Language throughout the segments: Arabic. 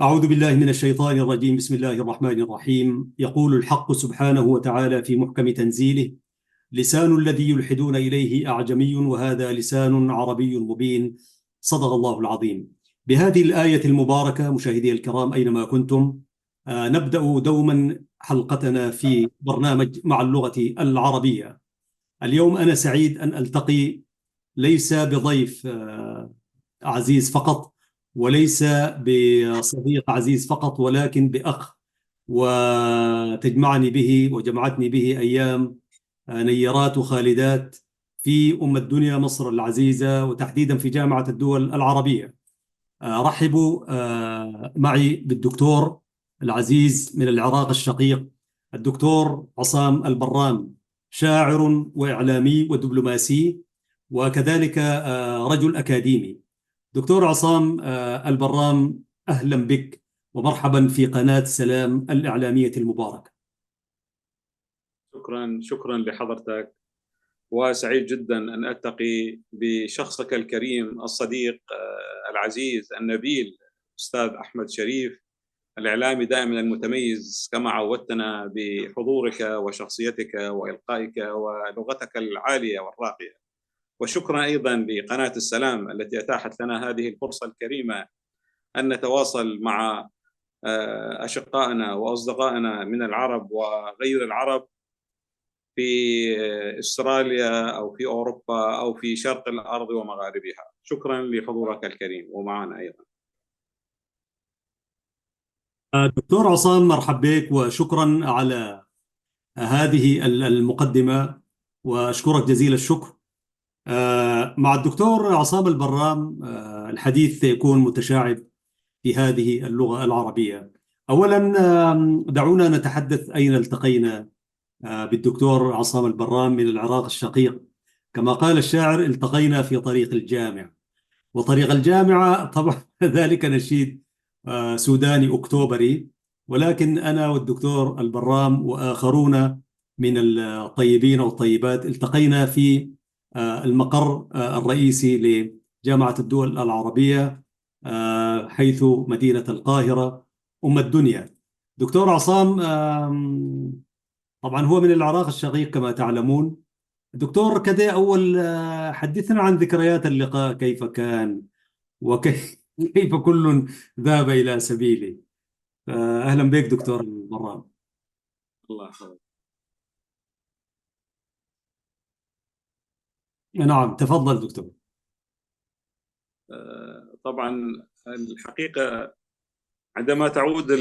أعوذ بالله من الشيطان الرجيم. بسم الله الرحمن الرحيم. يقول الحق سبحانه وتعالى في محكم تنزيله: لسان الذي يلحدون إليه أعجمي وهذا لسان عربي مبين. صدق الله العظيم. بهذه الآية المباركة مشاهدي الكرام أينما كنتم، نبدأ دوما حلقتنا في برنامج مع اللغة العربية. اليوم أنا سعيد أن ألتقي ليس بضيف عزيز فقط، وليس بصديق عزيز فقط، ولكن بأخ، وتجمعني به وجمعتني به أيام نيرات وخالدات في الدنيا مصر العزيزة، وتحديدا في جامعة الدول العربية. رحبوا معي بالدكتور العزيز من العراق الشقيق، الدكتور عصام البرام، شاعر وإعلامي ودبلوماسي، وكذلك رجل أكاديمي. دكتور عصام البرام، أهلا بك ومرحبا في قناة سلام الإعلامية المباركة. شكرا لحضرتك، وسعيد جدا أن ألتقي بشخصك الكريم الصديق العزيز النبيل أستاذ أحمد شريف، الإعلامي دائما المتميز كما عودتنا بحضورك وشخصيتك وإلقائك ولغتك العالية والراقية. وشكرا أيضا لقناة السلام التي أتاحت لنا هذه الفرصة الكريمة أن نتواصل مع أشقائنا وأصدقائنا من العرب وغير العرب في استراليا أو في أوروبا أو في شرق الأرض ومغاربها. شكرا لحضورك الكريم ومعنا أيضا. دكتور عصام، مرحبا بك وشكرا على هذه المقدمة، وأشكرك جزيل الشكر. مع الدكتور عصام البرام الحديث يكون متشعب في هذه اللغة العربية. أولا دعونا نتحدث أين التقينا بالدكتور عصام البرام من العراق الشقيق. كما قال الشاعر: التقينا في طريق الجامعة. وطريق الجامعة طبعا ذلك نشيد سوداني أكتوبري، ولكن أنا والدكتور البرام وآخرون من الطيبين والطيبات التقينا في المقر الرئيسي لجامعة الدول العربية، حيث مدينة القاهرة الدنيا. دكتور عصام طبعا هو من العراق الشقيق كما تعلمون. دكتور كده، أول حدثنا عن ذكريات اللقاء، كيف كان وكيف كيف كل ذهب إلى سبيله. أهلا بك دكتور البرام. الله يحفظك. نعم، تفضل دكتور. طبعا الحقيقة عندما تعود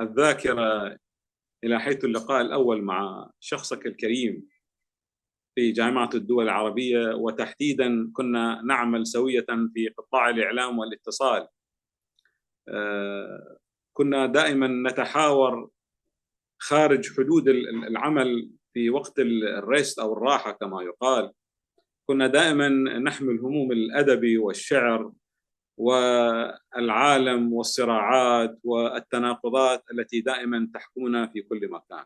الذاكرة إلى حيث اللقاء الأول مع شخصك الكريم في جامعة الدول العربية، وتحديدا كنا نعمل سوية في قطاع الإعلام والاتصال، كنا دائما نتحاور خارج حدود العمل في وقت الريست أو الراحة كما يقال. كنا دائما نحمل هموم الأدب والشعر والعالم والصراعات والتناقضات التي دائما تحكمنا في كل مكان.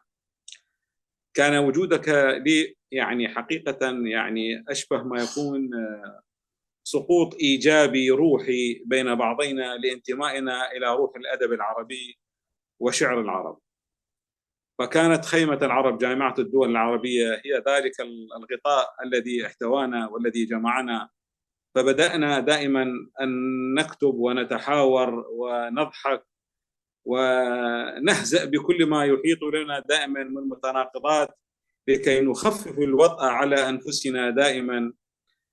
كان وجودك لي يعني حقيقة يعني أشبه ما يكون سقوط إيجابي روحي بين بعضنا لانتمائنا إلى روح الأدب العربي وشعر العرب. فكانت خيمة العرب جامعة الدول العربية هي ذلك الغطاء الذي احتوانا والذي جمعنا. فبدأنا دائما أن نكتب ونتحاور ونضحك ونهزأ بكل ما يحيط لنا دائما من متناقضات، لكي نخفف الوطأ على أنفسنا دائما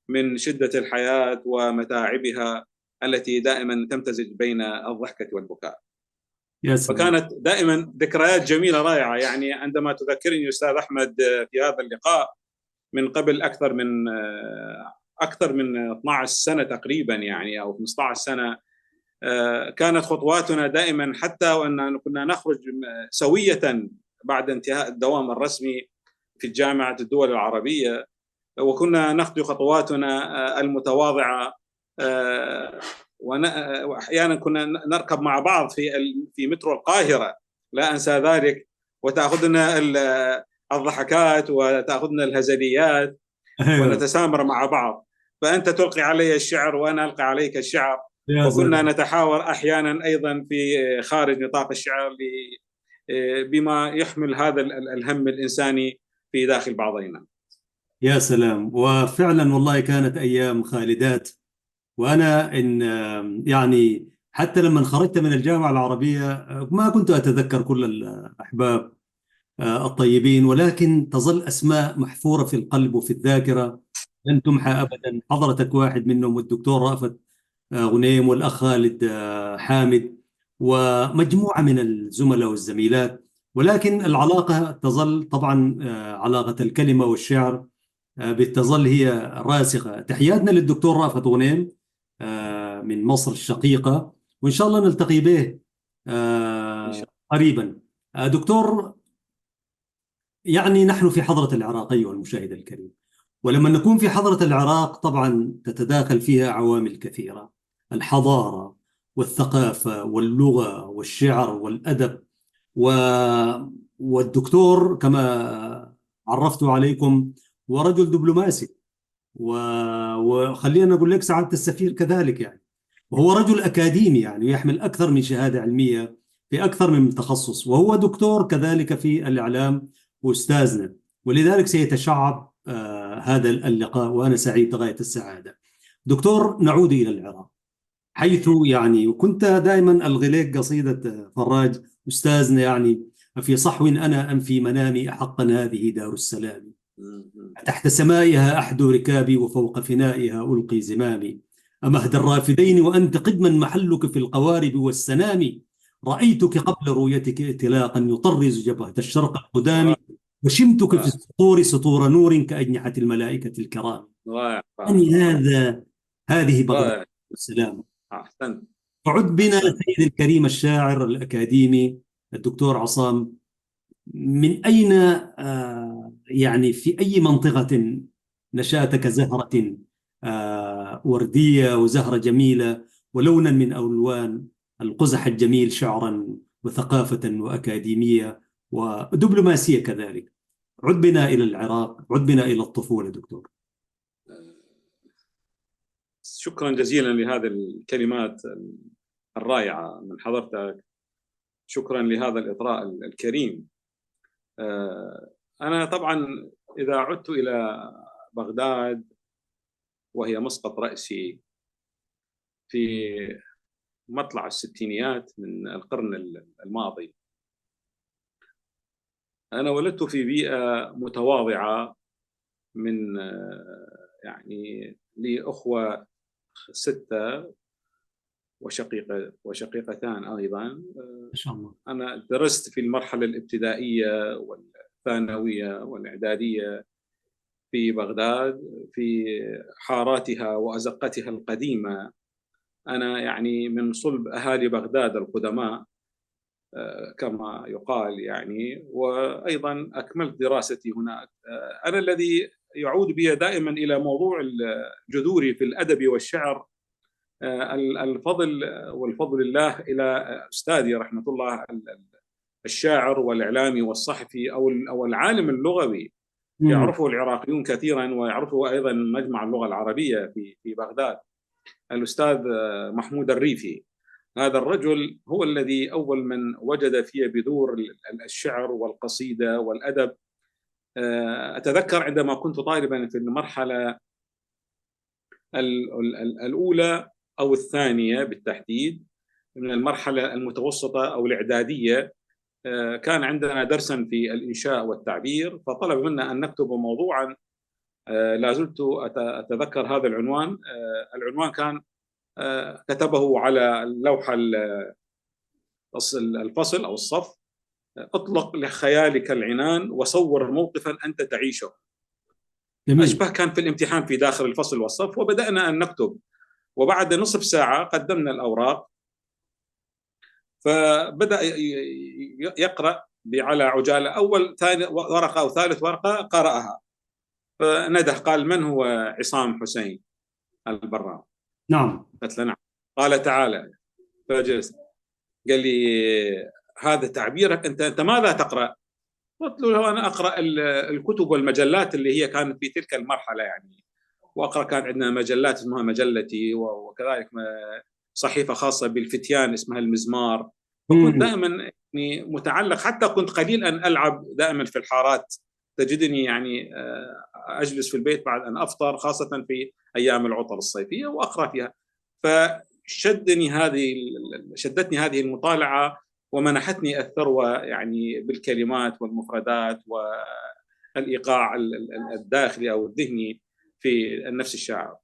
من شدة الحياة ومتاعبها التي دائما تمتزج بين الضحكة والبكاء. فكانت دائما ذكريات جميلة رائعة. يعني عندما تذكرني أستاذ أحمد في هذا اللقاء من قبل أكثر من 12 سنة تقريبا، يعني أو 15 سنة، كانت خطواتنا دائما حتى وأن كنا نخرج سوية بعد انتهاء الدوام الرسمي في جامعة الدول العربية، وكنا نخطو خطواتنا المتواضعة، وأحيانا كنا نركب مع بعض في مترو القاهرة، لا أنسى ذلك، وتأخذنا الضحكات وتأخذنا الهزليات ونتسامر مع بعض. فأنت تلقي علي الشعر وأنا ألقي عليك الشعر، يا وكنا سلام. نتحاور أحيانا أيضا في خارج نطاق الشعر بما يحمل هذا الهم الإنساني في داخل بعضنا. يا سلام، وفعلا والله كانت أيام خالدات. وأنا إن يعني حتى لما خرجت من الجامعة العربية ما كنت أتذكر كل الأحباب الطيبين، ولكن تظل أسماء محفورة في القلب وفي الذاكرة لن تمحى أبدا. حضرتك واحد منهم، والدكتور رأفت غنيم، والأخ خالد حامد، ومجموعة من الزملاء والزميلات. ولكن العلاقة تظل طبعا علاقة الكلمة والشعر بتظل هي راسخة. تحياتنا للدكتور رأفت غنيم من مصر الشقيقة، وإن شاء الله نلتقي به إن شاء قريبا. دكتور، يعني نحن في حضرة العراق أيها المشاهد الكريم، ولما نكون في حضرة العراق طبعا تتداخل فيها عوامل كثيرة: الحضارة والثقافة واللغة والشعر والأدب. و... والدكتور كما عرفت عليكم هو رجل دبلوماسي، و... وخلينا نقول لك سعادة السفير كذلك يعني. وهو رجل أكاديمي يعني يحمل أكثر من شهادة علمية في أكثر من تخصص، وهو دكتور كذلك في الإعلام وأستاذنا. ولذلك سيتشعب هذا اللقاء، وأنا سعيد غاية السعادة. دكتور، نعود إلى العراق، حيث يعني وكنت دائما ألغي لك قصيدة فراج أستاذنا يعني: في صحو أنا أم في منامي أحقا هذه دار السلام، الله. تحت سمائها أحدو ركابي وفوق فنائها ألقي زمامي، أمهد الرافدين وأنت قدما محلك في القوارب والسنام، رأيتك قبل رؤيتك ائتلاقا يطرز جبهة الشرق القدام، وشمتك في رائع السطور سطور نور كأجنحة الملائكة الكرام. رائع رائع يعني رائع هذه بغداد رائع. والسلام. أحسنت فعد بنا أحسنت. سيد الكريم الشاعر الأكاديمي الدكتور عصام، من أين يعني في أي منطقة نشأت كزهرة وردية وزهرة جميلة ولونا من ألوان القزح الجميل، شعرا وثقافة وأكاديمية ودبلوماسية كذلك؟ عد بنا إلى العراق، عد بنا إلى الطفولة دكتور. شكرا جزيلا لهذه الكلمات الرائعة من حضرتك. شكرا لهذا الإطراء الكريم. أنا طبعا إذا عدت إلى بغداد، وهي مسقط رأسي في مطلع الستينيات من القرن الماضي، أنا ولدت في بيئة متواضعة من يعني لي أخوة 6 وشقيقتان أيضا. ما شاء الله. أنا درست في المرحلة الابتدائية والثانوية والإعدادية في بغداد، في حاراتها وأزقتها القديمة. أنا يعني من صلب أهالي بغداد القدماء كما يقال يعني، وأيضا أكملت دراستي هناك. أنا الذي يعود بي دائما إلى موضوع جذوري في الأدب والشعر، الفضل والفضل الله إلى أستاذي رحمة الله الشاعر والإعلامي والصحفي أو العالم اللغوي، يعرفه العراقيون كثيرا ويعرفه أيضا مجمع اللغة العربية في بغداد، الأستاذ محمود الريفي. هذا الرجل هو الذي أول من وجد في بذور الشعر والقصيدة والأدب. أتذكر عندما كنت طالبا في المرحلة الأولى أو الثانية بالتحديد من المرحلة المتوسطة أو الإعدادية، كان عندنا درسا في الإنشاء والتعبير، فطلب منا أن نكتب موضوعا. لا زلت أتذكر هذا العنوان. العنوان كان كتبه على اللوحة الفصل أو الصف: اطلق لخيالك العنان وصور موقفا أنت تعيشه. جميل. أشبه كان في الامتحان في داخل الفصل والصف، وبدأنا أن نكتب، وبعد نصف ساعة قدمنا الأوراق، فبدأ يقرأ على عجالة أول ثاني ورقة أو ثالث ورقة قرأها، فنده قال: من هو عصام حسين البرام؟ نعم. قلت له: نعم. قال: تعالى. فجلس، قال لي: هذا تعبيرك أنت ماذا تقرأ؟ قلت له: أنا أقرأ الكتب والمجلات اللي هي كانت في تلك المرحلة يعني، وأقرأ كان عندنا مجلات اسمها مجلتي، وكذلك صحيفة خاصة بالفتيان اسمها المزمار. فكنت دائما يعني متعلق، حتى كنت قليل أن ألعب دائما في الحارات، تجدني يعني أجلس في البيت بعد أن أفطر، خاصة في أيام العطل الصيفية، وأقرأ فيها. شدتني هذه المطالعة ومنحتني الثروة يعني بالكلمات والمفردات والإيقاع الداخلي أو الذهني في النفس الشاعر.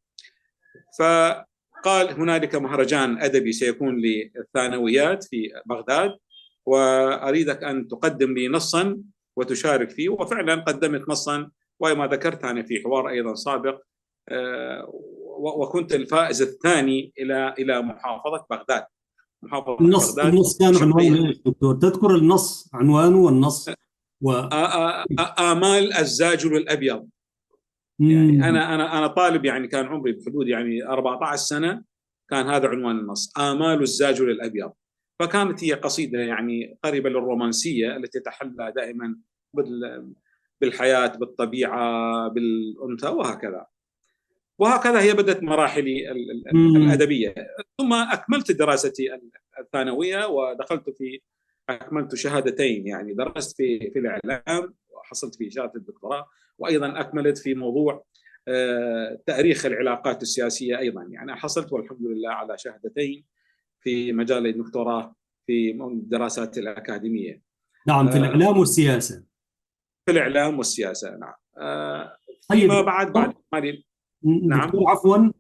فقال هنالك مهرجان أدبي سيكون للثانويات في بغداد، وأريدك أن تقدم لي نصا وتشارك فيه. وفعلا قدمت نصا، وما ذكرت أنا في حوار أيضا سابق، وكنت الفائز الثاني إلى محافظة بغداد. النص كان عنوانه ايش دكتور؟ تذكر النص عنوانه والنص؟ آمال الزاجل الأبيض. يعني أنا طالب، يعني كان عمري بحدود يعني 14 سنة، كان هذا عنوان النص، آمال الزاجل الأبيض. فكانت هي قصيدة يعني قريبة للرومانسية التي تتحلى دائما بالحياة، بالطبيعة، بالأنثى، وهكذا هي بدأت مراحلي الأدبية. ثم أكملت دراستي الثانوية ودخلت أكملت شهادتين، يعني درست في الإعلام وحصلت في شهادة الدكتوراه، وأيضا أكملت في موضوع تاريخ العلاقات السياسية أيضا. يعني حصلت والحمد لله على شهادتين في مجال الدكتوراه في الدراسات الأكاديمية. نعم، في الإعلام والسياسة. في الإعلام والسياسة، نعم. فيما بعد نعم دكتور، عفوا،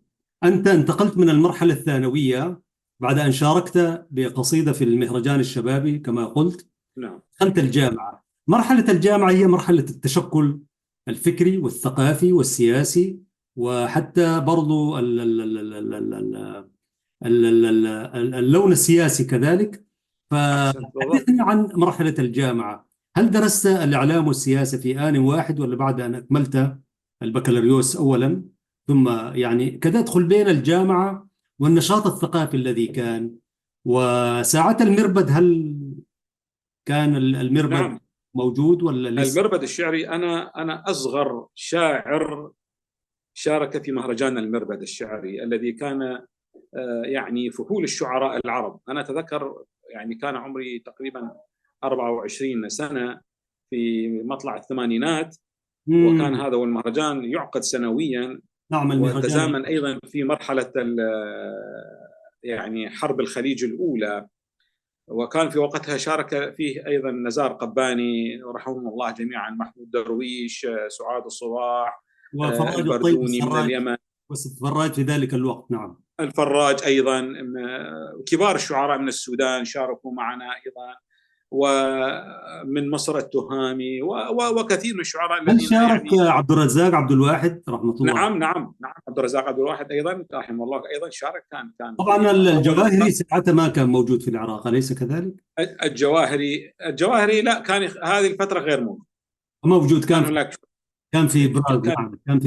أنت انتقلت من المرحلة الثانوية بعد أن شاركت بقصيدة في المهرجان الشبابي كما قلت. نعم. دخلت الجامعة. مرحلة الجامعة هي مرحلة التشكل الفكري والثقافي والسياسي، وحتى برضو اللون السياسي كذلك. فحدثني عن مرحلة الجامعة. هل درست الإعلام والسياسة في آن واحد، ولا بعد أن أكملت البكالوريوس أولا ثم يعني كذا تدخل بين الجامعة والنشاط الثقافي الذي كان؟ وساعة المربد، هل كان المربد نعم موجود ولا لسه؟ المربد الشعري، أنا أصغر شاعر شارك في مهرجان المربد الشعري الذي كان يعني فحول الشعراء العرب. أنا أتذكر يعني كان عمري تقريبا 24 سنة في مطلع الثمانينات، وكان هذا المهرجان يعقد سنويا. نعم، وتزامن أيضا في مرحلة يعني حرب الخليج الأولى، وكان في وقتها شارك فيه أيضا نزار قباني رحمهم الله جميعا، محمود درويش، سعاد الصباح، البردوني من اليمن، والفراج في ذلك الوقت. نعم، الفراج أيضا. كبار الشعراء من السودان شاركوا معنا أيضا، ومن مصر التهامي، وكثير من الشعراء الذين شارك يعني عبد الرزاق عبد الواحد رحمه الله. نعم عبد الرزاق عبد الواحد أيضا رحمه الله أيضا شارك. كان طبعا الجواهري ساعتها ما كان موجود في العراق، أليس كذلك؟ الجواهري لا، كان هذه الفترة غير موجود. كان في براغ. نعم، كان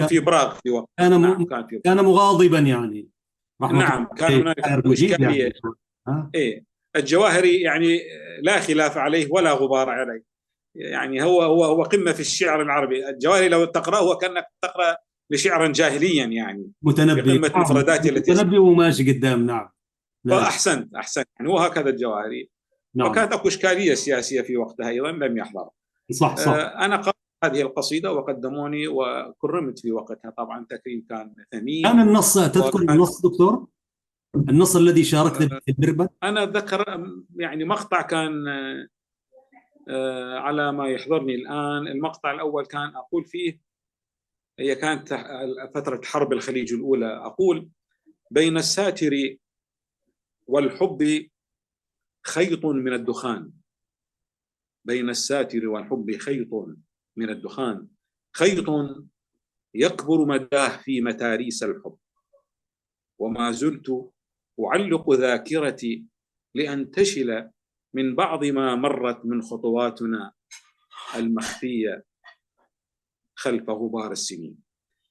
في براغ في وقت. نعم كان مغاضبا يعني نعم، كان هناك إشكالية. يعني. الجواهري يعني لا خلاف عليه ولا غبار عليه، يعني هو قمة في الشعر العربي. الجواهري لو تقرأه هو كأنك تقرأ لشعرا جاهليا، يعني متنبي، قمة مفردات التي متنبي وماشي قدام. نعم، أحسنت يعني وهكذا الجواهري. نعم. وكانت أكو إشكالية سياسية في وقتها أيضا لم يحضر. صح. أنا قرأت هذه القصيدة وقدموني وكرمت في وقتها، طبعا تكريم كان ثمين. كان النص، تذكر النص دكتور؟ النص الذي شاركت في المربد؟ أنا أتذكر يعني مقطع كان على ما يحضرني الآن. المقطع الأول كان أقول فيه، هي كانت فترة حرب الخليج الأولى، أقول: بين الساتر والحب خيط من الدخان، بين الساتر والحب خيط من الدخان، خيط يكبر مداه في متاريس الحب، وما زلت أعلق ذاكرتي لأنتشل من بعض ما مرت من خطواتنا المخفية خلف غبار السنين.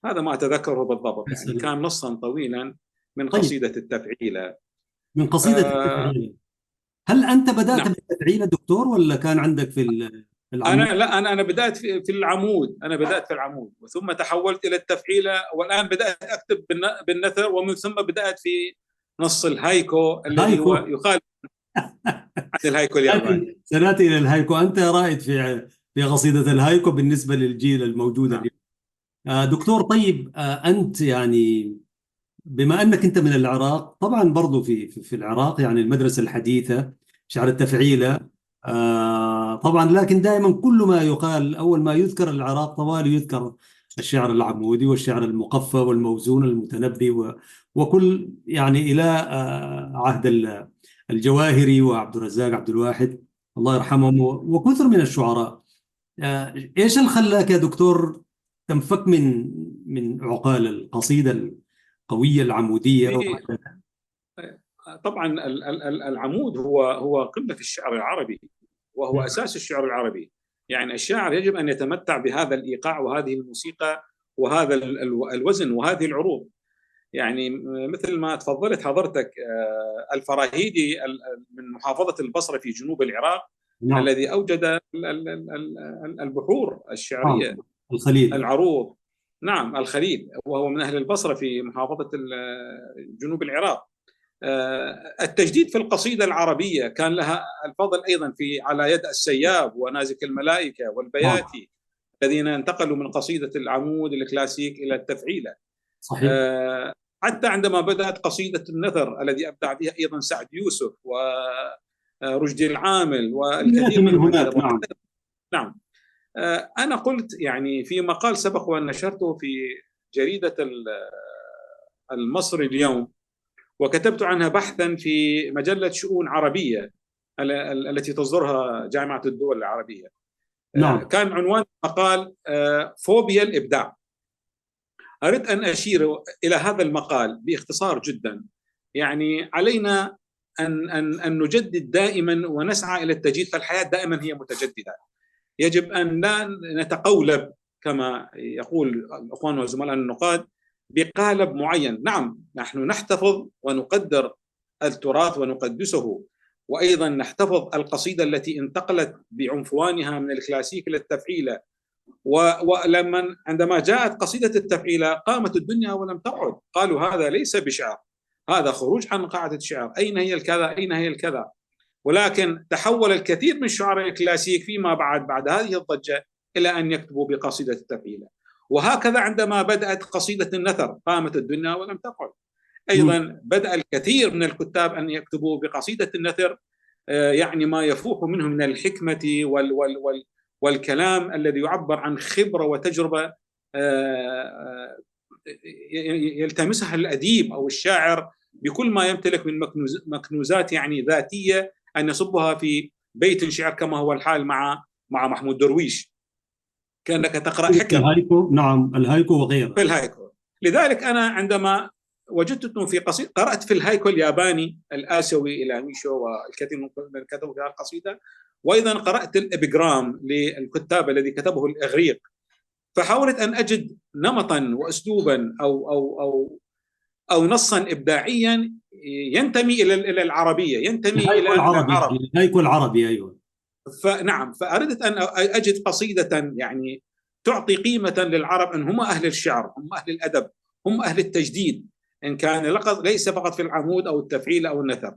هذا ما أتذكره بالضبط، يعني كان نصا طويلا من قصيدة التفعيلة. من قصيدة التفعيلة. هل أنت بدأت بالتفعيلة دكتور، ولا كان عندك في العمود؟ أنا بدأت في العمود. أنا بدأت في العمود وثم تحولت إلى التفعيلة، والآن بدأت أكتب بالنثر، ومن ثم بدأت في نص الهايكو الذي هو الهايكو. يخالف عن الهايكو الياباني. سنأتي إلى الهايكو. أنت رائد في قصيدة الهايكو بالنسبة للجيل الموجود نعم. اليوم. دكتور، طيب، أنت يعني بما أنك أنت من العراق، طبعا برضو في العراق يعني المدرسة الحديثة، شعر التفعيلة، طبعا، لكن دائما كل ما يقال أول ما يذكر العراق طوالي يذكر الشعر العمودي والشعر المقفى والموزون المتنبي وكل يعني إلى عهد الجواهري وعبد الرزاق عبد الواحد الله يرحمهم وكثر من الشعراء. إيش اللي خلاك يا دكتور تنفك من عقال القصيدة القوية العمودية؟ طبعا العمود هو قمة الشعر العربي، وهو أساس الشعر العربي. يعني الشاعر يجب أن يتمتع بهذا الإيقاع وهذه الموسيقى وهذا الوزن وهذه العروض. يعني مثل ما تفضلت حضرتك، الفراهيدي من محافظة البصرة في جنوب العراق، نعم. الذي أوجد البحور الشعرية، الخليل. العروض. نعم، الخليل، وهو من أهل البصرة في محافظة جنوب العراق. التجديد في القصيدة العربية كان لها الفضل أيضا على يد السياب ونازك الملائكة والبياتي، الذين انتقلوا من قصيدة العمود الكلاسيك إلى التفعيلة. صحيح. حتى عندما بدأت قصيدة النثر الذي أبدع بها أيضا سعد يوسف ورشدي العامل والكثير من منهم هناك. نعم. نعم. أنا قلت يعني في مقال سبق وأن نشرته في جريدة المصري اليوم، وكتبت عنها بحثا في مجلة شؤون عربية التي تصدرها جامعة الدول العربية. نعم. كان عنوان المقال فوبيا الإبداع. أردت أن أشير إلى هذا المقال باختصار جدا. يعني علينا أن نجدد دائما ونسعى إلى التجديد، فالحياة دائما هي متجددة. يجب أن لا نتقولب كما يقول الأخوان والزملاء النقاد بقالب معين. نعم، نحن نحتفظ ونقدر التراث ونقدسه، وأيضا نحتفظ القصيدة التي انتقلت بعنفوانها من الكلاسيك إلى التفعيلة. عندما جاءت قصيدة التفعيلة قامت الدنيا ولم تقعد، قالوا هذا ليس بشعر، هذا خروج عن قاعدة الشعر، أين هي الكذا، أين هي الكذا. ولكن تحول الكثير من شعراء الكلاسيك فيما بعد هذه الضجة إلى أن يكتبوا بقصيدة التفعيلة. وهكذا عندما بدأت قصيدة النثر قامت الدنيا ولم تقعد. أيضا بدأ الكثير من الكتاب أن يكتبوا بقصيدة النثر، يعني ما يفوح منه من الحكمة والكلام الذي يعبر عن خبرة وتجربة يلتمسها الأديب أو الشاعر بكل ما يمتلك من مكنوزات يعني ذاتية، أن يصبها في بيت شعر كما هو الحال مع محمود درويش، كأنك تقرأ حكم. الهايكو. نعم، الهايكو وغيره. في الهايكو. لذلك أنا عندما وجدت أنه في قصيدة قرأت في الهايكو الياباني الآسيوي إلى ميشو والكثير من كتبوا في هذه القصيدة، وأيضا قرأت الإبيجرام للكتاب الذي كتبه الإغريق، فحاولت أن أجد نمطا وأسلوبا أو نصا إبداعيا ينتمي إلى العربية، ينتمي إلى العرب. الهايكو العربي. أيوة. فنعم، فأردت أن أجد قصيدة يعني تعطي قيمة للعرب، أن هم أهل الشعر، هم أهل الأدب، هم أهل التجديد، إن كان ليس فقط في العمود أو التفعيل أو النثر.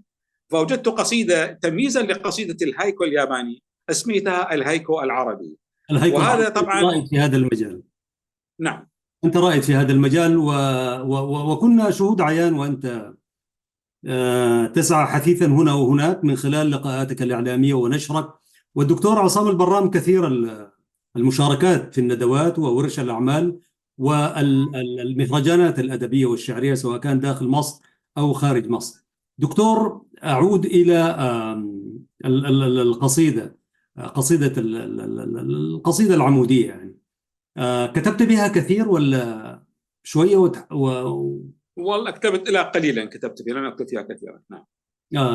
فوجدت قصيدة تمييزا لقصيدة الهايكو الياباني اسميتها الهايكو العربي. الهايكو وهذا طبعا رائد في هذا المجال. نعم، أنت رائد في هذا المجال وكنا شهود عيان، وأنت تسعى حثيثا هنا وهناك من خلال لقاءاتك الإعلامية ونشرك. والدكتور عصام البرام كثير المشاركات في الندوات وورش الأعمال والمهرجانات الأدبية والشعرية سواء كان داخل مصر أو خارج مصر. دكتور، أعود إلى القصيدة، القصيدة العمودية. يعني كتبت بها كثير ولا شوية والله كتبت إلى قليلا، كتبت فيها، لم أكتب فيها كثيرا. نعم.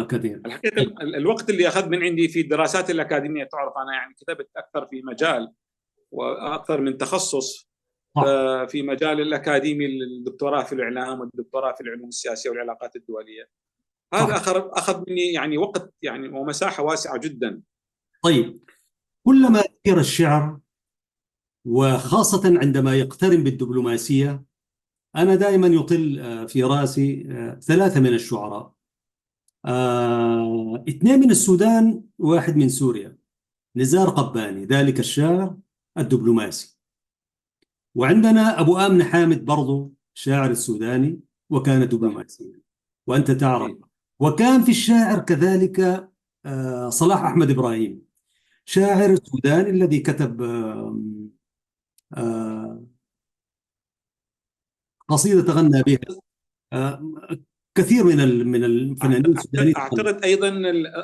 كثير. الحقيقة الوقت اللي أخذ من عندي في الدراسات الأكاديمية، تعرف أنا يعني كتبت أكثر في مجال وأكثر من تخصص. في مجال الأكاديمي الدكتوراه في الإعلام والدكتوراه في العلوم السياسية والعلاقات الدولية. هذا أخذ مني يعني وقت يعني ومساحة واسعة جدا. طيب، كلما ذكر الشعر وخاصة عندما يقترن بالدبلوماسية أنا دائما يطل في رأسي ثلاثة من الشعراء، اثنين من السودان، واحد من سوريا. نزار قباني ذلك الشاعر الدبلوماسي، وعندنا أبو آمن حامد برضو شاعر السوداني وكان صح. دبلوماسيا، وأنت تعرف. أكيد. وكان في الشاعر كذلك صلاح أحمد إبراهيم، شاعر السوداني الذي كتب آه، قصيدة تغنى بها آه، كثير من الفنانين السودانيين. أعتقد أيضا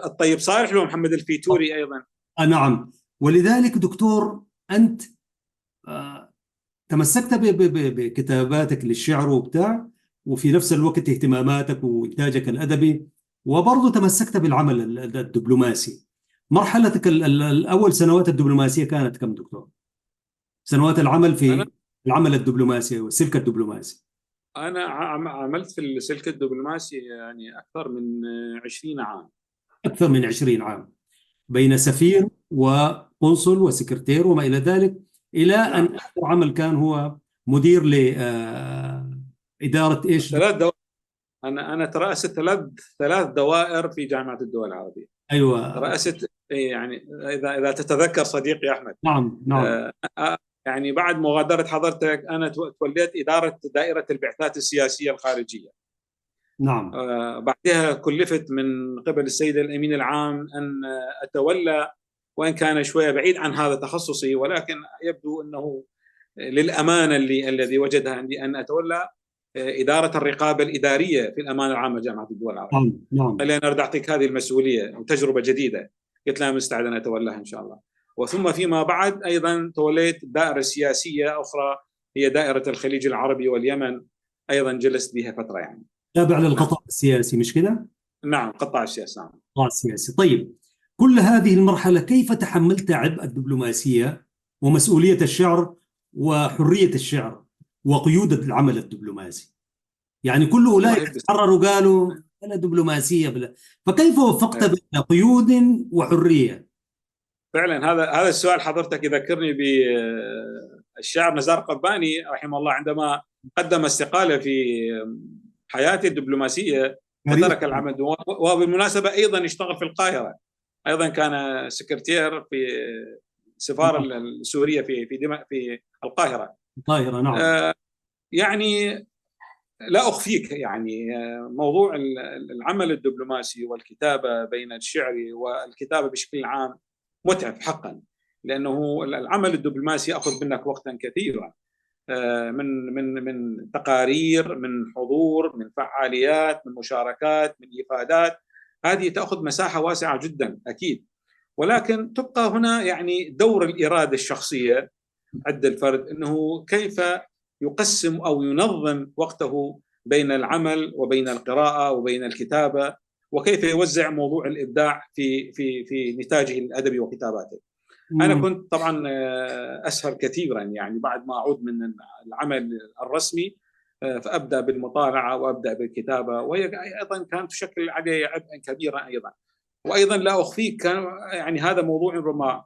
الطيب صالح له محمد الفيتوري أيضا. نعم. ولذلك دكتور، أنت آه، تمسكت بكتاباتك للشعر وبتاع، وفي نفس الوقت اهتماماتك وإنتاجك الأدبي، وبرضه تمسكت بالعمل الدبلوماسي. مرحلتك الأول سنوات الدبلوماسية كانت كم دكتور؟ سنوات العمل أنا في العمل الدبلوماسي والسلك الدبلوماسي. أنا عملت في السلك الدبلوماسي يعني أكثر من 20 عام. أكثر من 20 عام، بين سفير وقنصل وسكرتير وما إلى ذلك، إلى أن نعم. آخر عمل كان هو مدير لإدارة إيش؟ أنا ترأست ثلاث دوائر في جامعة الدول العربية. أيوة. رأست يعني إذا تتذكر صديقي أحمد. نعم نعم. يعني بعد مغادرة حضرتك أنا توليت إدارة دائرة البعثات السياسية الخارجية. نعم بعدها كلفت من قبل السيد الأمين العام أن أتولى، وإن كان شوية بعيد عن هذا تخصصي، ولكن يبدو أنه للأمانة الذي وجدها عندي أن أتولى إدارة الرقابة الإدارية في الأمانة العامة جامعة الدول العربية. نعم نعم. قال لي أنا أريد أعطيك هذه المسؤولية وتجربة جديدة. قلت له مستعد أن أتولاها إن شاء الله. وثم فيما بعد أيضا توليت دائرة سياسية أخرى، هي دائرة الخليج العربي واليمن، أيضا جلست بها فترة يعني. تابع نعم. للقطاع السياسي مش كده؟ نعم، قطاع السياسة. نعم. القطاع السياسي. طيب، كل هذه المرحلة كيف تحملت عبء الدبلوماسية ومسؤولية الشعر وحرية الشعر وقيود العمل الدبلوماسي؟ يعني كل أولئك والله تحرروا قالوا أنا دبلوماسية بلا، فكيف وفقت أيوة. بين قيود وحرية؟ فعلا هذا السؤال حضرتك يذكرني بالشاعر نزار قباني رحمه الله، عندما قدم استقالة في حياته الدبلوماسية وترك العمل. وبالمناسبة أيضا اشتغل في القاهرة، أيضا كان سكرتير في السفارة السورية في القاهرة. القاهرة. نعم. يعني لا أخفيك يعني موضوع العمل الدبلوماسي والكتابة بين الشعر والكتابة بشكل عام متعب حقا، لأنه العمل الدبلوماسي يأخذ منك وقتا كثيرا، من تقارير، من حضور، من فعاليات، من مشاركات، من إفادات. هذه تأخذ مساحة واسعة جدا أكيد، ولكن تبقى هنا يعني دور الإرادة الشخصية عند الفرد، أنه كيف يقسم أو ينظم وقته بين العمل وبين القراءة وبين الكتابة، وكيف يوزع موضوع الإبداع في نتاجه الأدبي وكتاباته. أنا كنت طبعا أسهر كثيرا يعني بعد ما أعود من العمل الرسمي، فأبدأ بالمطالعة وأبدأ بالكتابة، وهي أيضا كانت تشكل علي عبئا كبيرا أيضا. وأيضا لا أخفيك كان يعني هذا موضوع ربما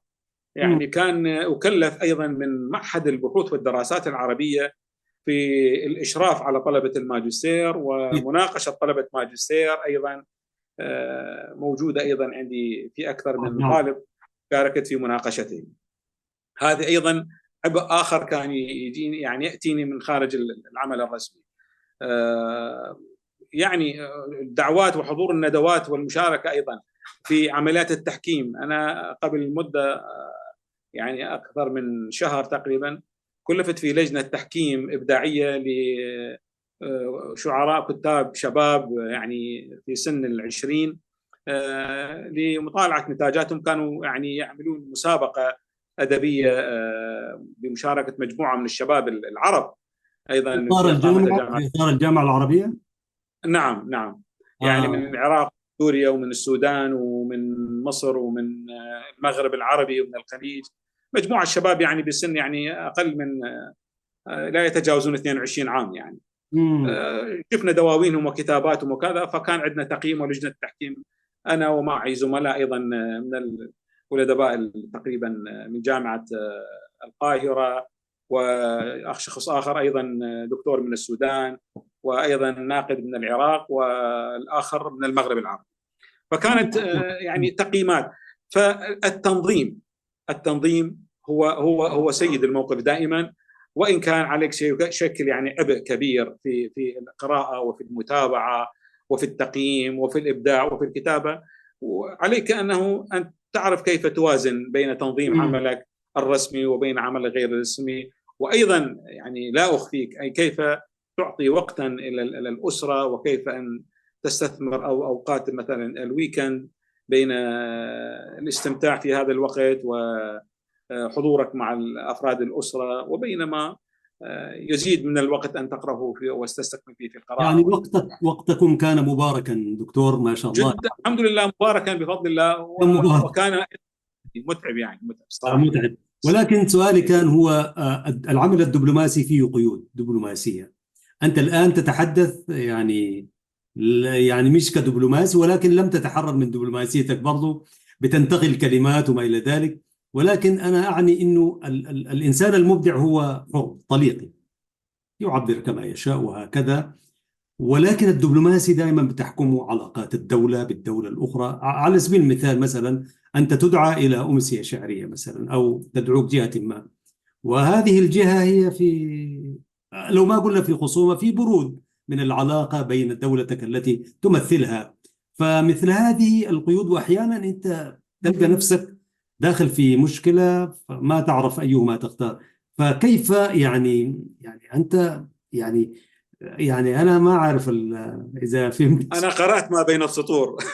يعني كان أكلف أيضا من معهد البحوث والدراسات العربية في الإشراف على طلبة الماجستير ومناقشة طلبة ماجستير، أيضا موجودة أيضا عندي في أكثر من طالب شاركت في مناقشته. هذا أيضا عبء آخر كان يجيني يعني يأتيني من خارج العمل الرسمي. يعني الدعوات وحضور الندوات والمشاركة أيضا في عمليات التحكيم. أنا قبل مدة يعني أكثر من شهر تقريبا كلفت في لجنة تحكيم إبداعية لشعراء كتاب شباب يعني في سن 20 لمطالعة نتاجاتهم. كانوا يعني يعملون مسابقة أدبية بمشاركة مجموعة من الشباب العرب أيضا إطار في قامة الجامعة، الجامعة. في إطار الجامعة العربية. نعم نعم. يعني من العراق، سوريا، ومن السودان، ومن مصر، ومن المغرب العربي، ومن الخليج، مجموعة شباب يعني بسن يعني أقل من لا يتجاوزون 22 عام يعني. شفنا دواوينهم وكتاباتهم وكذا، فكان عندنا تقييم ولجنة تحكيم، أنا ومعي زملاء أيضا من الأدباء تقريبا من جامعة القاهرة وشخص آخر أيضا دكتور من السودان، وأيضا ناقد من العراق، والآخر من المغرب العربي. فكانت يعني تقييمات. فالتنظيم هو سيد الموقف دائما، وإن كان عليك شكل يعني عبء كبير في القراءة وفي المتابعة وفي التقييم وفي الإبداع وفي الكتابة. وعليك أن تعرف كيف توازن بين تنظيم عملك الرسمي وبين عملك غير الرسمي. وأيضا يعني لا أخفيك أي كيف تعطي وقتا إلى الأسرة، وكيف أن تستثمر أو أوقات مثلا الويكند بين الاستمتاع في هذا الوقت وحضورك مع أفراد الأسرة، وبينما يزيد من الوقت أن تقرأه فيه وتستكمل فيه في القراءة. يعني وقتكم كان مباركا دكتور، ما شاء الله. جدا، الحمد لله، مباركا بفضل الله. وكان متعب، يعني متعب صراحة. متعب. ولكن سؤالي كان هو العمل الدبلوماسي فيه قيود دبلوماسية. أنت الآن تتحدث يعني مش كدبلوماسي، ولكن لم تتحرر من دبلوماسيتك، برضو بتنتقل كلمات وما إلى ذلك. ولكن أنا أعني أنه الإنسان المبدع هو حر طليقي، يعبر كما يشاء وهكذا. ولكن الدبلوماسي دائما بتحكمه علاقات الدولة بالدولة الأخرى. على سبيل المثال، مثلا أنت تدعى إلى أمسية شعرية مثلا، أو تدعوك جهة ما، وهذه الجهة هي في، لو ما قلنا في خصومة، في برود من العلاقة بين دولتك التي تمثلها. فمثل هذه القيود، وأحيانا أنت تلقى نفسك داخل في مشكلة ما تعرف أيهما تختار. فكيف يعني أنت يعني أنا ما أعرف إذا فهمت. أنا قرأت ما بين السطور.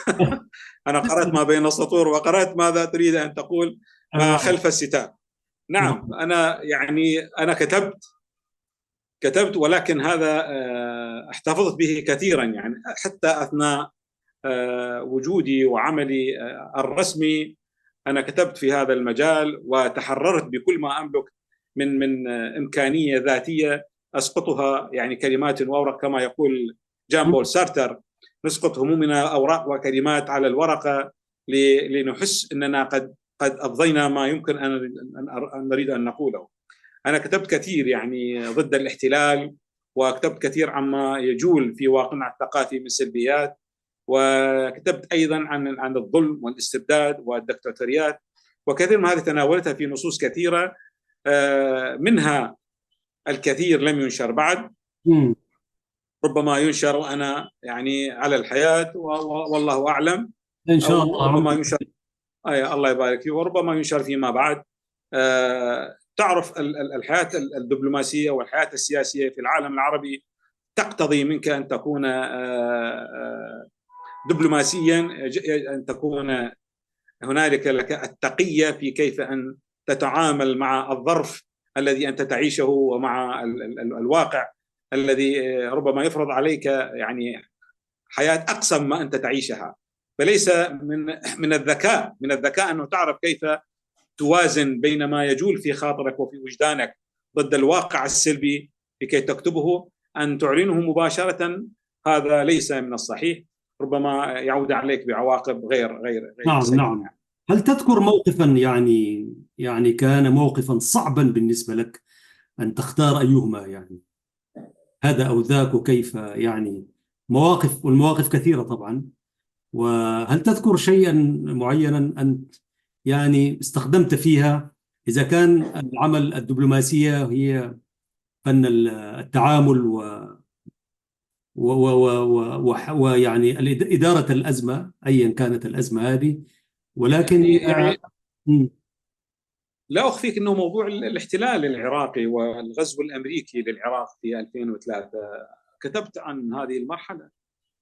أنا قرأت ما بين السطور، وقرأت ماذا تريد أن تقول ما خلف الستار. نعم، أنا كتبت، ولكن هذا احتفظت به كثيرا، يعني حتى أثناء وجودي وعملي الرسمي أنا كتبت في هذا المجال، وتحررت بكل ما أملك من إمكانية ذاتية أسقطها، يعني كلمات وأوراق، كما يقول جان بول سارتر: نسقط همومنا أوراق وكلمات على الورقة لنحس أننا قد أفضينا ما يمكن أن نريد أن نقوله. أنا كتبت كثير يعني ضد الاحتلال، وكتبت كثير عما يجول في واقعنا الثقافي من سلبيات، وكتبت أيضا عن الظلم والاستبداد والدكتاتوريات، وكثير من هذه تناولتها في نصوص كثيرة، منها الكثير لم ينشر بعد، ربما ينشر وأنا يعني على الحياة والله أعلم، إن شاء الله. ربما ينشر، الله يبارك فيه، وربما ينشر فيما بعد. تعرف الحياة الدبلوماسية والحياة السياسية في العالم العربي تقتضي منك أن تكون دبلوماسيا، أن تكون هنالك لك التقية في كيف أن تتعامل مع الظرف الذي أنت تعيشه، ومع الواقع الذي ربما يفرض عليك يعني حياة أقصى ما أنت تعيشها. فليس من الذكاء أنه تعرف كيف توازن بين ما يجول في خاطرك وفي وجدانك ضد الواقع السلبي لكي تكتبه. أن تعلنه مباشرة هذا ليس من الصحيح، ربما يعود عليك بعواقب غير نعم. هل تذكر موقفا يعني كان موقفا صعبا بالنسبة لك أن تختار أيهما، يعني هذا أو ذاك، وكيف يعني مواقف، والمواقف كثيرة طبعا، وهل تذكر شيئا معينا أنت يعني استخدمت فيها، إذا كان العمل الدبلوماسية هي فن التعامل ويعني إدارة الأزمة أيا كانت الأزمة هذه، ولكن لا أخفيك أنه موضوع الاحتلال العراقي والغزو الأمريكي للعراق في 2003 كتبت عن هذه المرحلة،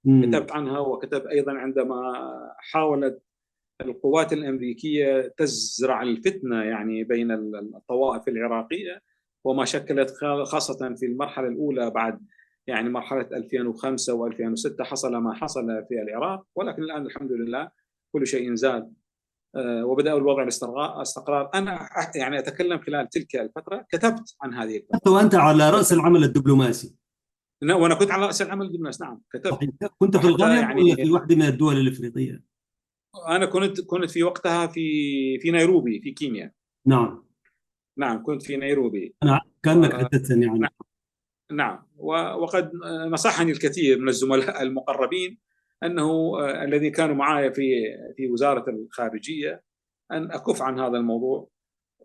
كتبت عنها، وكتبت أيضا عندما حاولت القوات الأمريكية تزرع الفتنة يعني بين الطوائف العراقية، وما شكلت خاصة في المرحلة الأولى بعد يعني مرحلة 2005 و2006 حصل ما حصل في العراق. ولكن الآن الحمد لله كل شيء زال، وبدأ الوضع الاستقرار. أنا يعني أتكلم خلال تلك الفترة كتبت عن هذه الفترة. وأنت على رأس العمل الدبلوماسي؟ وأنا كنت على رأس العمل الدبلوماسي، نعم كتبت. كنت في الغرب يعني ولا في واحدة من الدول الإفريقية؟ أنا كنت في وقتها في نيروبي في كينيا. نعم. نعم كنت في نيروبي. أنا كأنك حدثتني عنه. نعم، وقد نصحني الكثير من الزملاء المقربين أنه الذين كانوا معي في وزارة الخارجية أن أكف عن هذا الموضوع،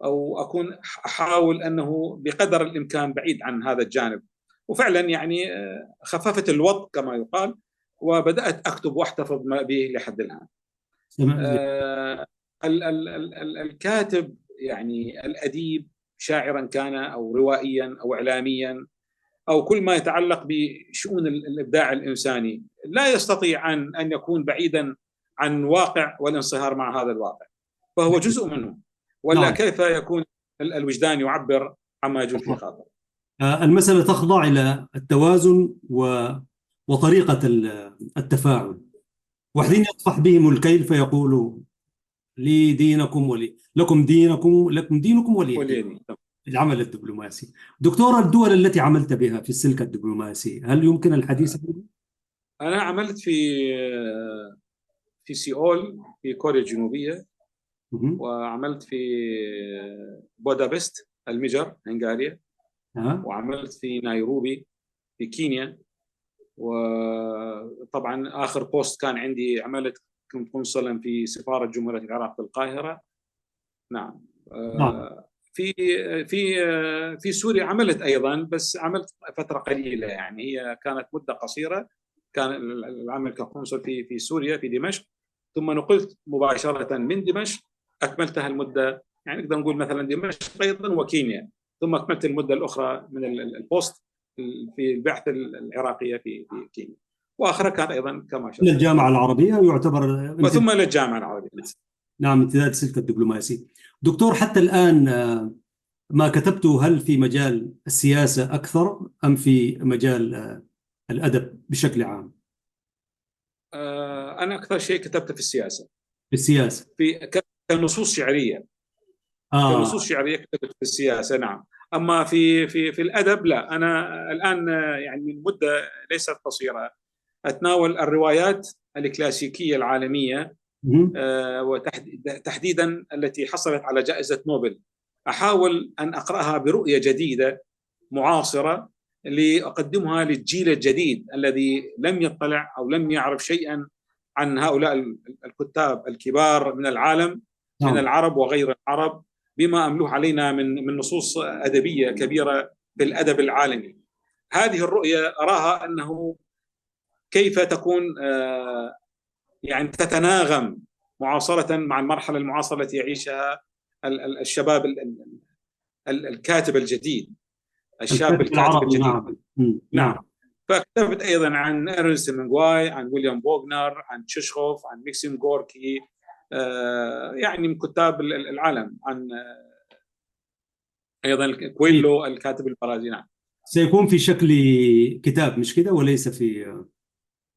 أو أكون أحاول أنه بقدر الإمكان بعيد عن هذا الجانب. وفعلا يعني خففت الوضع كما يقال، وبدأت أكتب وأحتفظ به لحد الآن. الكاتب يعني الأديب، شاعرا كان أو روائيا أو إعلاميا أو كل ما يتعلق بشؤون الإبداع الإنساني، لا يستطيع أن يكون بعيدا عن واقع والانصهار مع هذا الواقع، فهو جزء منه، ولا كيف يكون الوجدان يعبر عما يجول في خاطر. المسألة تخضع إلى التوازن وطريقة التفاعل. وحين يطفح بهم الكيل فيقولوا لي دينكم لكم دينكم ولي دين. العمل الدبلوماسي. دكتور، الدول التي عملت بها في السلك الدبلوماسي هل يمكن الحديث عنها؟ أنا عملت في سيول في كوريا الجنوبية، وعملت في بودابست المجر هنغاريا، وعملت في نيروبي في كينيا، وطبعا آخر بوست كان عندي كنت قنصلا في سفارة جمهورية العراق في القاهرة. نعم. في في في سوريا عملت أيضا، بس عملت فترة قليلة، يعني هي كانت مدة قصيرة. كان العمل كقنصل في سوريا في دمشق، ثم نقلت مباشرة من دمشق، أكملتها المدة، يعني نقدر نقول مثلا دمشق أيضا وكينيا، ثم أكملت المدة الأخرى من البوست في البعثة العراقية في كينيا، وآخرها كانت أيضا كما شاء الجامعة العربية يعتبر، وثم للجامعة العربية. نعم، امتداد السلك الدبلوماسي. دكتور، حتى الآن ما كتبته هل في مجال السياسة أكثر أم في مجال الأدب بشكل عام؟ أنا أكثر شيء كتبته في السياسة. في السياسة كنصوص شعرية. كنصوص شعرية كتبت في السياسة، نعم. أما في الأدب لا. أنا الآن يعني من مدة ليست قصيرة أتناول الروايات الكلاسيكية العالمية، وتحديدا التي حصلت على جائزة نوبل. أحاول أن أقرأها برؤية جديدة معاصرة لأقدمها للجيل الجديد الذي لم يطلع أو لم يعرف شيئا عن هؤلاء الكتاب الكبار من العالم، من العرب وغير العرب، بما أملوه علينا من نصوص أدبية كبيرة في الأدب العالمي. هذه الرؤية أراها أنه كيف تكون يعني تتناغم معاصرة مع المرحلة المعاصرة التي يعيشها الشباب الكاتب الجديد، الشاب الكاتب الجديد. نعم. فكتبت أيضا عن إرنست هيمنغواي، عن ويليام بوغنر، عن تشيخوف، عن ميكسيم غوركي، يعني من كتاب العالم، عن أيضا كويلو الكاتب البرازيلي. نعم. سيكون في شكل كتاب مش كده، وليس في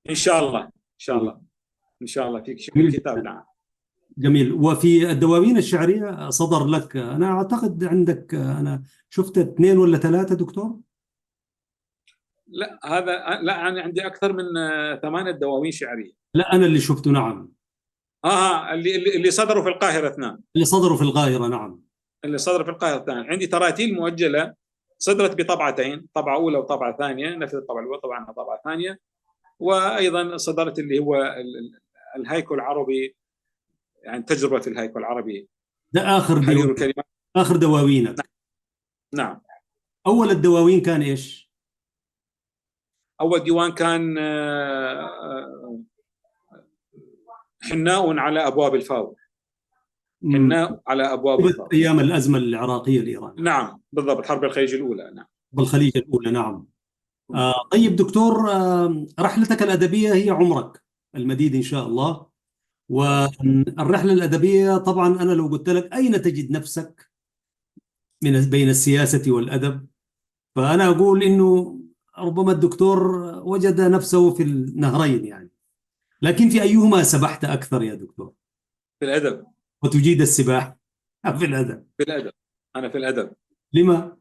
إن شاء الله إن شاء الله إن شاء الله في شكل كتاب. نعم. جميل. وفي الدواوين الشعرية صدر لك، أنا أعتقد عندك، أنا شفت 2 ولا 3 دكتور؟ لا هذا لا، أنا عندي أكثر من 8 دواوين شعرية. لا أنا اللي شفته. نعم. اللي صدروا في القاهرة 2. اللي صدروا في القاهرة. نعم. اللي صدروا في القاهرة 2. عندي تراتيل مؤجلة صدرت بطبعتين، طبعة أولى وطبعة ثانية، نفس الطبعة الأولى طبعا طبعة ثانية، وأيضا صدرت اللي هو الهيكل العربي، يعني تجربة في الهيكل العربي. ده آخر دواوينك. نعم. أول الدواوين كان إيش؟ أول ديوان كان حناء على أبواب الفاو. حناء على أبواب الفاو. أيام الأزمة العراقية الإيرانية. نعم بالضبط، الحرب الخليج الأولى. نعم. بالخليج الأولى. نعم. طيب دكتور، رحلتك الأدبية هي عمرك المديد إن شاء الله. والرحلة الأدبية طبعا أنا لو قلت لك أين تجد نفسك بين السياسة والأدب، فأنا أقول إنه ربما الدكتور وجد نفسه في النهرين يعني، لكن في أيهما سبحت أكثر يا دكتور؟ في الأدب. وتجيد السباحة في الأدب؟ في الأدب. أنا في الأدب. لما؟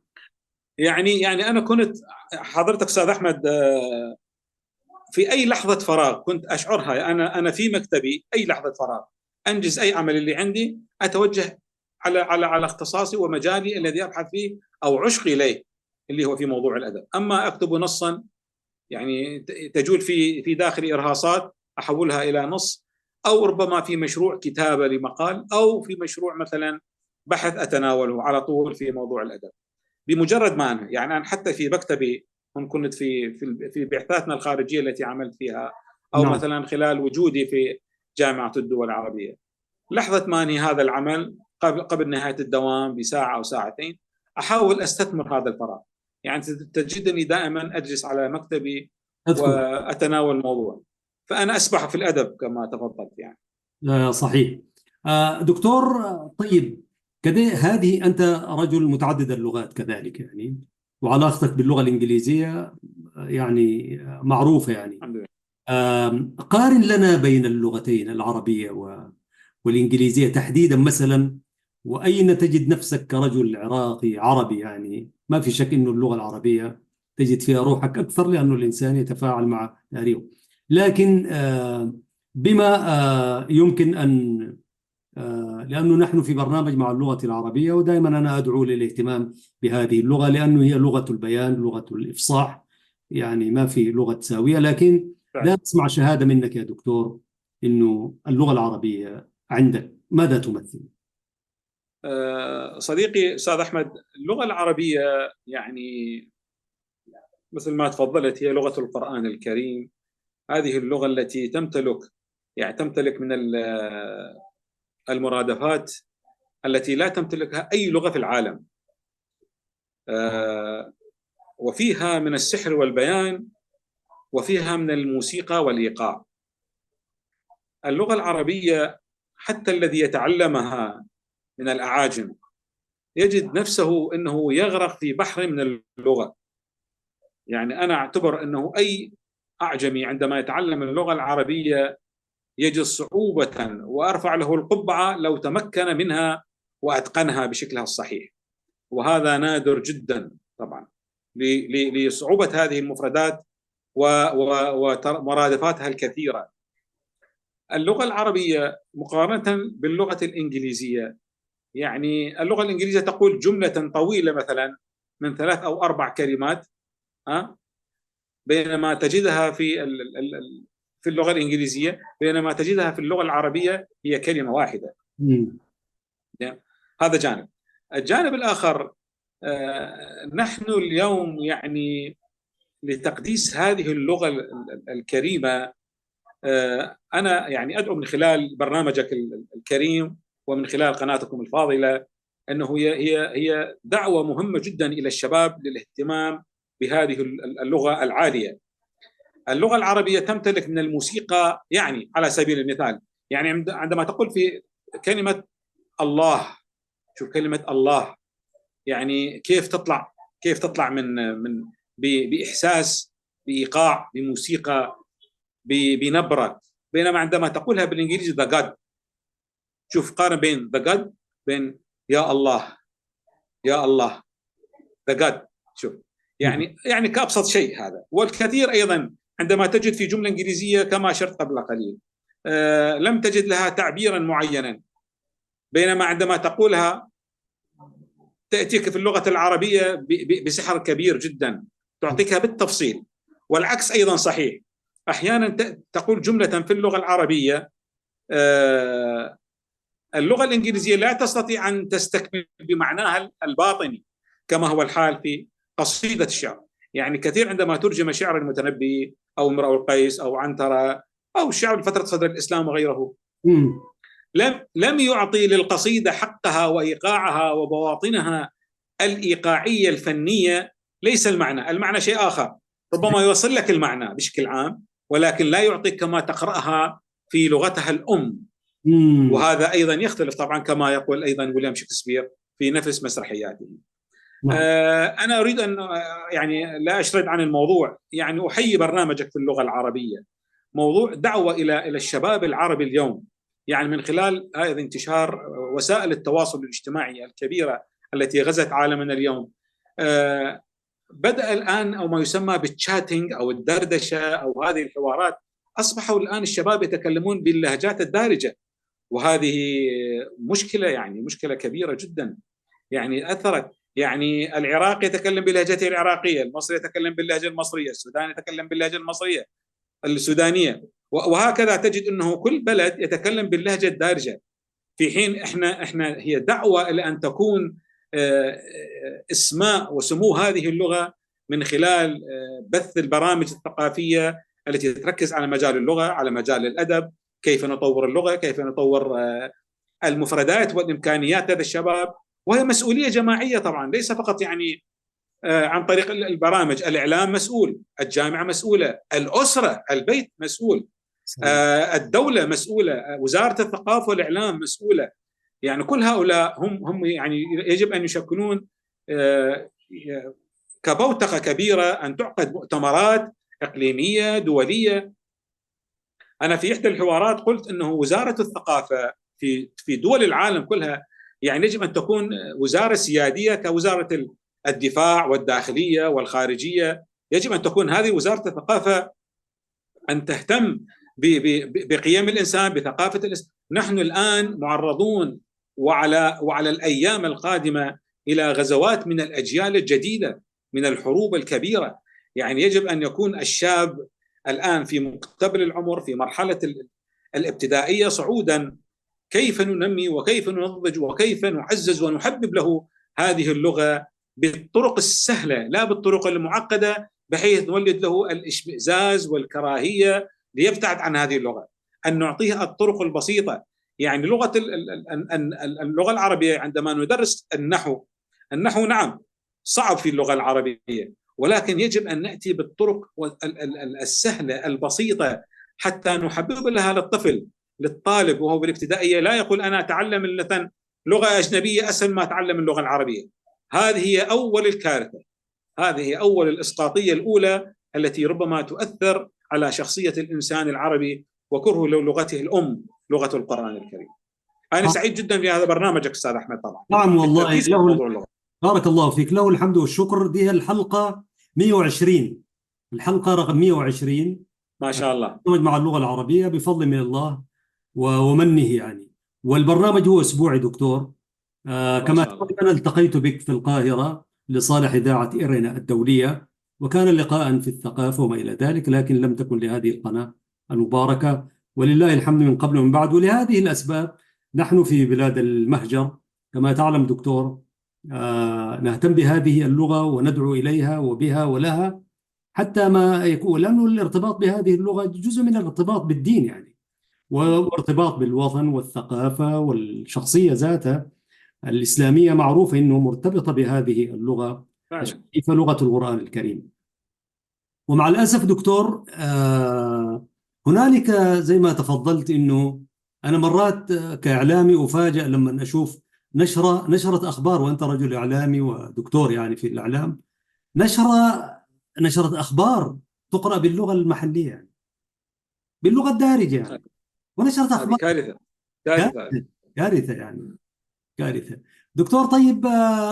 يعني أنا كنت حضرتك أستاذ أحمد في أي لحظة فراغ كنت أشعرها، أنا في مكتبي أي لحظة فراغ أنجز أي عمل اللي عندي، أتوجه على اختصاصي ومجالي الذي ابحث فيه او عشق اليه، اللي هو في موضوع الادب. اما اكتب نصا يعني تجول في داخل ارهاصات احولها الى نص، او ربما في مشروع كتابه لمقال، او في مشروع مثلا بحث اتناوله على طول في موضوع الادب. بمجرد ما أنا حتى في مكتبي، كنت في بعثاتنا الخارجيه التي عملت فيها، او نعم. مثلا خلال وجودي في جامعه الدول العربيه، لحظه ما انهي هذا العمل قبل نهايه الدوام بساعه او ساعتين احاول استثمر هذا الفراغ. يعني تجدني دائما اجلس على مكتبي أذكر. واتناول الموضوع، فانا اسبح في الادب كما تفضلت يعني. صحيح. دكتور، طيب، كده هذه أنت رجل متعدد اللغات كذلك يعني، وعلاقتك باللغة الإنجليزية يعني معروفة يعني. الحمد لله. قارن لنا بين اللغتين العربية والإنجليزية تحديدا مثلا، وأين تجد نفسك كرجل عراقي عربي؟ يعني ما في شك أنه اللغة العربية تجد فيها روحك أكثر، لأنه الإنسان يتفاعل مع تاريخه. لكن بما يمكن أن لأنه نحن في برنامج مع اللغة العربية، ودائما أنا أدعو للاهتمام بهذه اللغة، لأنه هي لغة البيان، لغة الإفصاح، يعني ما في لغة تساوية. لكن لا أسمع شهادة منك يا دكتور أنه اللغة العربية عندك ماذا تمثل؟ صديقي أستاذ أحمد، اللغة العربية يعني مثل ما تفضلت هي لغة القرآن الكريم. هذه اللغة التي تمتلك من المرادفات التي لا تمتلكها أي لغة في العالم، وفيها من السحر والبيان، وفيها من الموسيقى والإيقاع. اللغة العربية حتى الذي يتعلمها من الأعاجم يجد نفسه أنه يغرق في بحر من اللغة. يعني أنا أعتبر أنه أي أعجمي عندما يتعلم اللغة العربية يجد صعوبة، وأرفع له القبعة لو تمكن منها وأتقنها بشكلها الصحيح، وهذا نادر جدا طبعا لصعوبة هذه المفردات ومرادفاتها الكثيرة. اللغة العربية مقارنة باللغة الإنجليزية، يعني اللغة الإنجليزية تقول جملة طويلة مثلا من 3 أو 4 كلمات، بينما تجدها في اللغة الإنجليزية، بينما تجدها في اللغة العربية هي كلمة واحدة. يعني هذا جانب. الجانب الآخر، نحن اليوم يعني لتقديس هذه اللغة الكريمة، أنا يعني أدعو من خلال برنامجك الكريم ومن خلال قناتكم الفاضلة أنه هي دعوة مهمة جدا إلى الشباب للاهتمام بهذه اللغة العالية. اللغة العربية تمتلك من الموسيقى، يعني على سبيل المثال، يعني عندما تقول في كلمة الله، شوف كلمة الله يعني كيف تطلع من بإحساس، بإيقاع، بموسيقى، بنبرة، بينما عندما تقولها بالإنجليزي the God، شوف قارن بين the God، بين يا الله، يا الله the God، شوف يعني كأبسط شيء هذا. والكثير أيضا عندما تجد في جملة إنجليزية كما أشرت قبل قليل لم تجد لها تعبيرا معينا، بينما عندما تقولها تأتيك في اللغة العربية بسحر كبير جدا، تعطيكها بالتفصيل. والعكس أيضا صحيح، أحيانا تقول جملة في اللغة العربية اللغة الإنجليزية لا تستطيع أن تستكمل بمعناها الباطني كما هو الحال في قصيدة الشعر. يعني كثير عندما ترجم شعر المتنبي أو امرؤ القيس أو عنترة أو الشعر بفترة صدر الإسلام وغيره، لم يعطي للقصيدة حقها وإيقاعها وبواطنها الإيقاعية الفنية. ليس المعنى شيء آخر، ربما يوصل لك المعنى بشكل عام، ولكن لا يعطيك كما تقرأها في لغتها الأم. وهذا أيضا يختلف طبعا كما يقول أيضا ويليام شكسبير في نفس مسرحياته. أنا أريد أن يعني لا أشرد عن الموضوع، يعني أحيي برنامجك في اللغة العربية، موضوع دعوة إلى الشباب العربي اليوم، يعني من خلال هذا انتشار وسائل التواصل الاجتماعي الكبيرة التي غزت عالمنا اليوم. بدأ الآن أو ما يسمى بالتشاتينج أو الدردشة أو هذه الحوارات، أصبحوا الآن الشباب يتكلمون باللهجات الدارجة، وهذه مشكلة، يعني مشكلة كبيرة جدا، يعني أثرت. يعني العراقي يتكلم بلهجته العراقية، المصري يتكلم باللهجة المصرية، السوداني يتكلم باللهجة المصرية السودانية، وهكذا تجد أنه كل بلد يتكلم باللهجة الدارجة، في حين احنا هي دعوة إلى أن تكون اسماء وسمو هذه اللغة من خلال بث البرامج الثقافية التي تركز على مجال اللغة، على مجال الأدب، كيف نطور اللغة، كيف نطور المفردات والإمكانيات هذا الشباب. وهي مسؤولية جماعية طبعا، ليس فقط يعني عن طريق البرامج. الإعلام مسؤول، الجامعة مسؤولة، الأسرة البيت مسؤول، الدولة مسؤولة، وزارة الثقافة والإعلام مسؤولة. يعني كل هؤلاء هم يعني يجب أن يشكلون كبوتقة كبيرة، أن تعقد مؤتمرات إقليمية دولية. أنا في إحدى الحوارات قلت أنه وزارة الثقافة في دول العالم كلها يعني يجب أن تكون وزارة سيادية كوزارة الدفاع والداخلية والخارجية. يجب أن تكون هذه وزارة الثقافة أن تهتم بقيم الإنسان، بثقافة الإنسان. نحن الآن معرضون وعلى الأيام القادمة إلى غزوات من الأجيال الجديدة، من الحروب الكبيرة. يعني يجب أن يكون الشاب الآن في مقتبل العمر، في مرحلة الابتدائية صعودا، كيف ننمي وكيف ننضج وكيف نعزز ونحبب له هذه اللغة بالطرق السهلة لا بالطرق المعقدة، بحيث نولد له الاشمئزاز والكراهية ليبتعد عن هذه اللغة. أن نعطيه الطرق البسيطة. يعني اللغة العربية عندما ندرس النحو نعم صعب في اللغة العربية، ولكن يجب أن نأتي بالطرق السهلة البسيطة حتى نحبب لها للطفل، للطالب وهو بالابتدائية، لا يقول أنا أتعلم لغة أجنبية أسهل ما أتعلم اللغة العربية. هذه هي أول الكارثة، هذه هي أول الإسقاطية الأولى التي ربما تؤثر على شخصية الإنسان العربي وكره لغته الأم، لغة القرآن الكريم. أنا سعيد جدا بهذا برنامجك أستاذ أحمد طبعا. نعم والله، بارك الله فيك، له الحمد والشكر. دي الحلقة 120، الحلقة رقم 120 ما شاء الله مع اللغة العربية بفضل من الله ومنه يعني. والبرنامج هو أسبوعي دكتور. كما أنا التقيت بك في القاهرة لصالح إذاعة إيرنا الدولية، وكان لقاء في الثقافة وما إلى ذلك، لكن لم تكن لهذه القناة المباركة، ولله الحمد من قبل ومن بعد. ولهذه الأسباب نحن في بلاد المهجر كما تعلم دكتور نهتم بهذه اللغة وندعو إليها وبها ولها، حتى ما يكون، لأنه الارتباط بهذه اللغة جزء من الارتباط بالدين يعني، وارتباط بالوطن والثقافة والشخصية ذاتها الإسلامية معروفة أنه مرتبطة بهذه اللغة الشريفة، لغة القرآن الكريم. ومع الأسف دكتور هنالك زي ما تفضلت أنه أنا مرات كإعلامي أفاجأ لما أشوف نشرة أخبار، وأنت رجل إعلامي ودكتور يعني في الإعلام، نشرة أخبار تقرأ باللغة المحلية يعني، باللغة الدارجة يعني، ونشرت أخبار. كارثة يعني، كارثة دكتور. طيب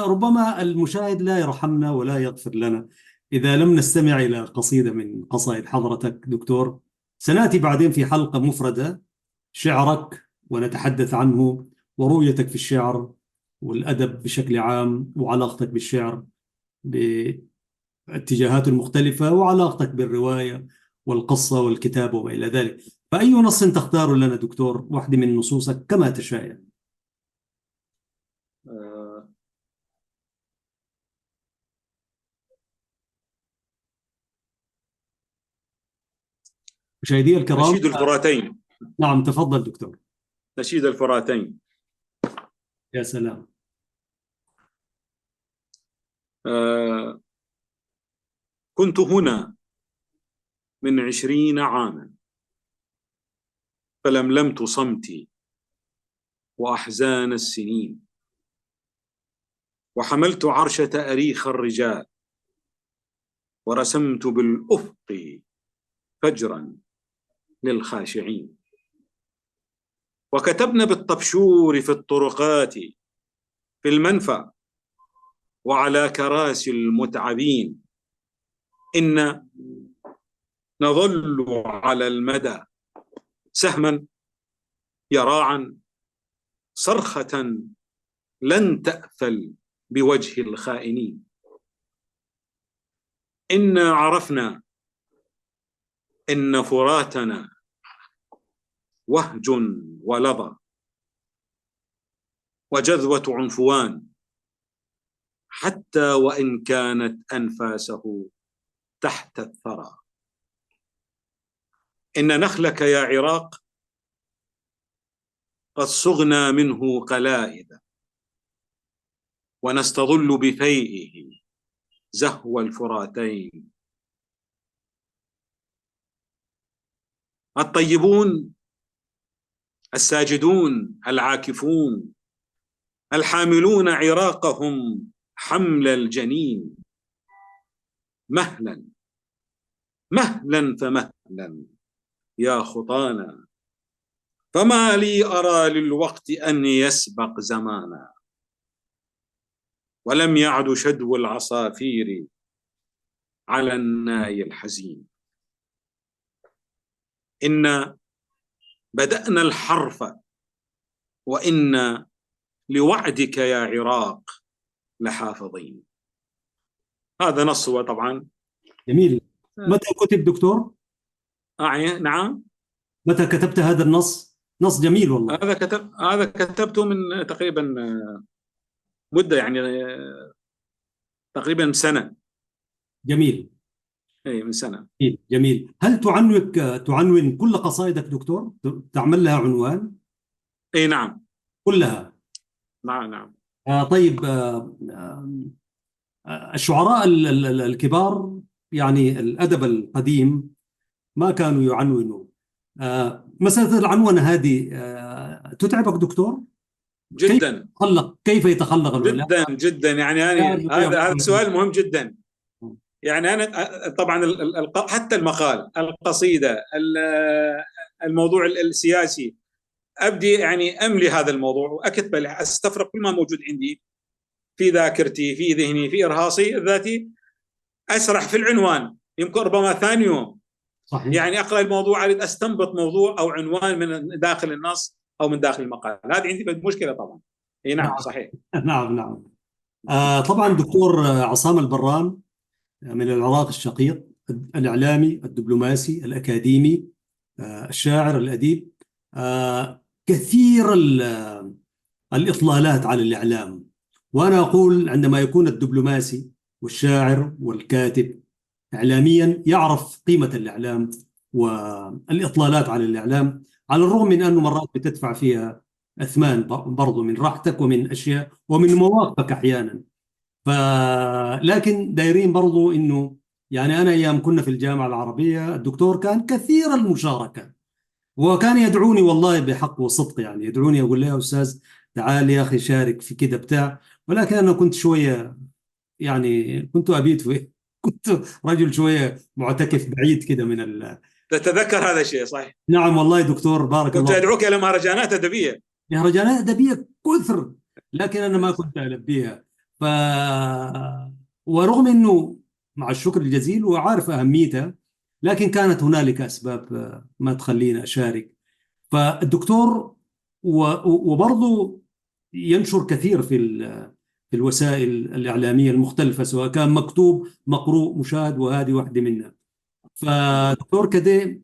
ربما المشاهد لا يرحمنا ولا يغفر لنا إذا لم نستمع إلى قصيدة من قصائد حضرتك دكتور. سنأتي بعدين في حلقة مفردة شعرك ونتحدث عنه، ورؤيتك في الشعر والأدب بشكل عام، وعلاقتك بالشعر باتجاهاته المختلفة، وعلاقتك بالرواية والقصة والكتاب وما إلى ذلك. فأي نص تختار لنا دكتور، واحدة من نصوصك كما تشاء؟ مشاهدي الكرام، نشيد الفراتين. نعم تفضل دكتور. نشيد الفراتين. يا سلام. كنت هنا من 20 عاما، فلملمت صمتي وأحزان السنين، وحملت عرشة أريخ الرجال، ورسمت بالأفق فجرا للخاشعين، وكتبنا بالطبشور في الطرقات، في المنفى وعلى كراسي المتعبين، إن نظل على المدى سهما يراعا صرخة لن تأفل بوجه الخائنين. إنا عرفنا إن فراتنا وهج ولظى وجذوة عنفوان، حتى وإن كانت أنفاسه تحت الثرى. إن نخلك يا عراق قد صغنا منه قلائد، ونستظل بفيئه زهو الفراتين. الطيبون الساجدون العاكفون الحاملون عراقهم حمل الجنين، مهلا مهلا فمهلا يا خطانا، فما لي أرى للوقت أن يسبق زمانا، ولم يعد شدو العصافير على الناي الحزين. إن بدأنا الحرف وإن لوعدك يا عراق لحافظين. هذا نص هو طبعا. جميل. متى كتب دكتور؟ نعم، متى كتبت هذا النص؟ نص جميل والله. هذا كتبته من تقريبا مدة، يعني تقريبا سنة. جميل. اي من سنة. جميل. هل تعنون كل قصائدك دكتور؟ تعمل لها عنوان؟ اي نعم. كلها؟ نعم. طيب. الشعراء الكبار، يعني الأدب القديم، ما كانوا يعنونوا. مسألة العنونة هذه تتعبك دكتور؟ جدا. كيف يتخلق العلماء؟ جدا يعني هذا سؤال مهم جدا. يعني أنا طبعا حتى المقال، القصيدة، الموضوع السياسي، أبدي يعني أملي هذا الموضوع وأكتبه، أستفرغ كل ما موجود عندي في ذاكرتي، في ذهني، في إرهاصي الذاتي، أسرح في العنوان يمكن ربما ثاني يوم. صحيح. يعني أقرأ الموضوع، أريد أستنبط موضوع أو عنوان من داخل النص أو من داخل المقال. هذه عندي مشكلة طبعا. اي نعم. صحيح. نعم. طبعا دكتور عصام البران من العراق الشقيق، الإعلامي، الدبلوماسي، الأكاديمي، الشاعر، الأديب، كثير الإطلالات على الإعلام. وأنا أقول عندما يكون الدبلوماسي والشاعر والكاتب إعلاميا يعرف قيمة الإعلام والإطلالات على الإعلام، على الرغم من أنه مرات بتدفع فيها أثمان برضو من راحتك ومن أشياء ومن مواقفك أحيانا. لكن دايرين برضو إنه، يعني أنا أيام كنا في الجامعة العربية الدكتور كان كثير المشاركة، وكان يدعوني والله بحق وصدق، يعني يدعوني يقول لي يا أستاذ تعال يا أخي شارك في كده بتاع. ولكن أنا كنت شوية، يعني كنت أبيت كنت رجل شوية معتكف بعيد كده من تتذكر هذا الشيء صحيح؟ نعم والله دكتور، بارك الله. كنت أدعوك إلى مهرجانات أدبية. مهرجانات أدبية كثر، لكن أنا ما كنت ألبيها. ورغم أنه مع الشكر الجزيل وعارف أهميتها، لكن كانت هنالك أسباب ما تخلينا أشارك. فالدكتور وبرضه ينشر كثير في الوسائل الإعلامية المختلفة، سواء كان مكتوب، مقروء، مشاهد، وهذه واحدة منها. فدكتور كده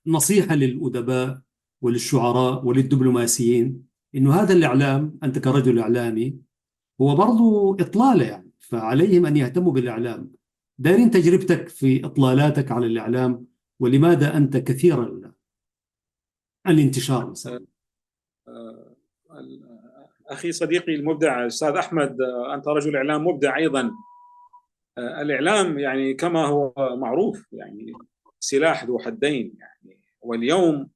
نصيحة للأدباء وللشعراء وللدبلوماسيين، إنه هذا الإعلام، أنت كرجل إعلامي، هو برضو إطلالة، يعني فعليهم أن يهتموا بالإعلام. دارين تجربتك في إطلالاتك على الإعلام، ولماذا أنت كثير الانتشار مثلا؟ أخي صديقي المبدع أستاذ أحمد، أنت رجل إعلام مبدع أيضا. الإعلام يعني كما هو معروف يعني سلاح ذو حدين، يعني واليوم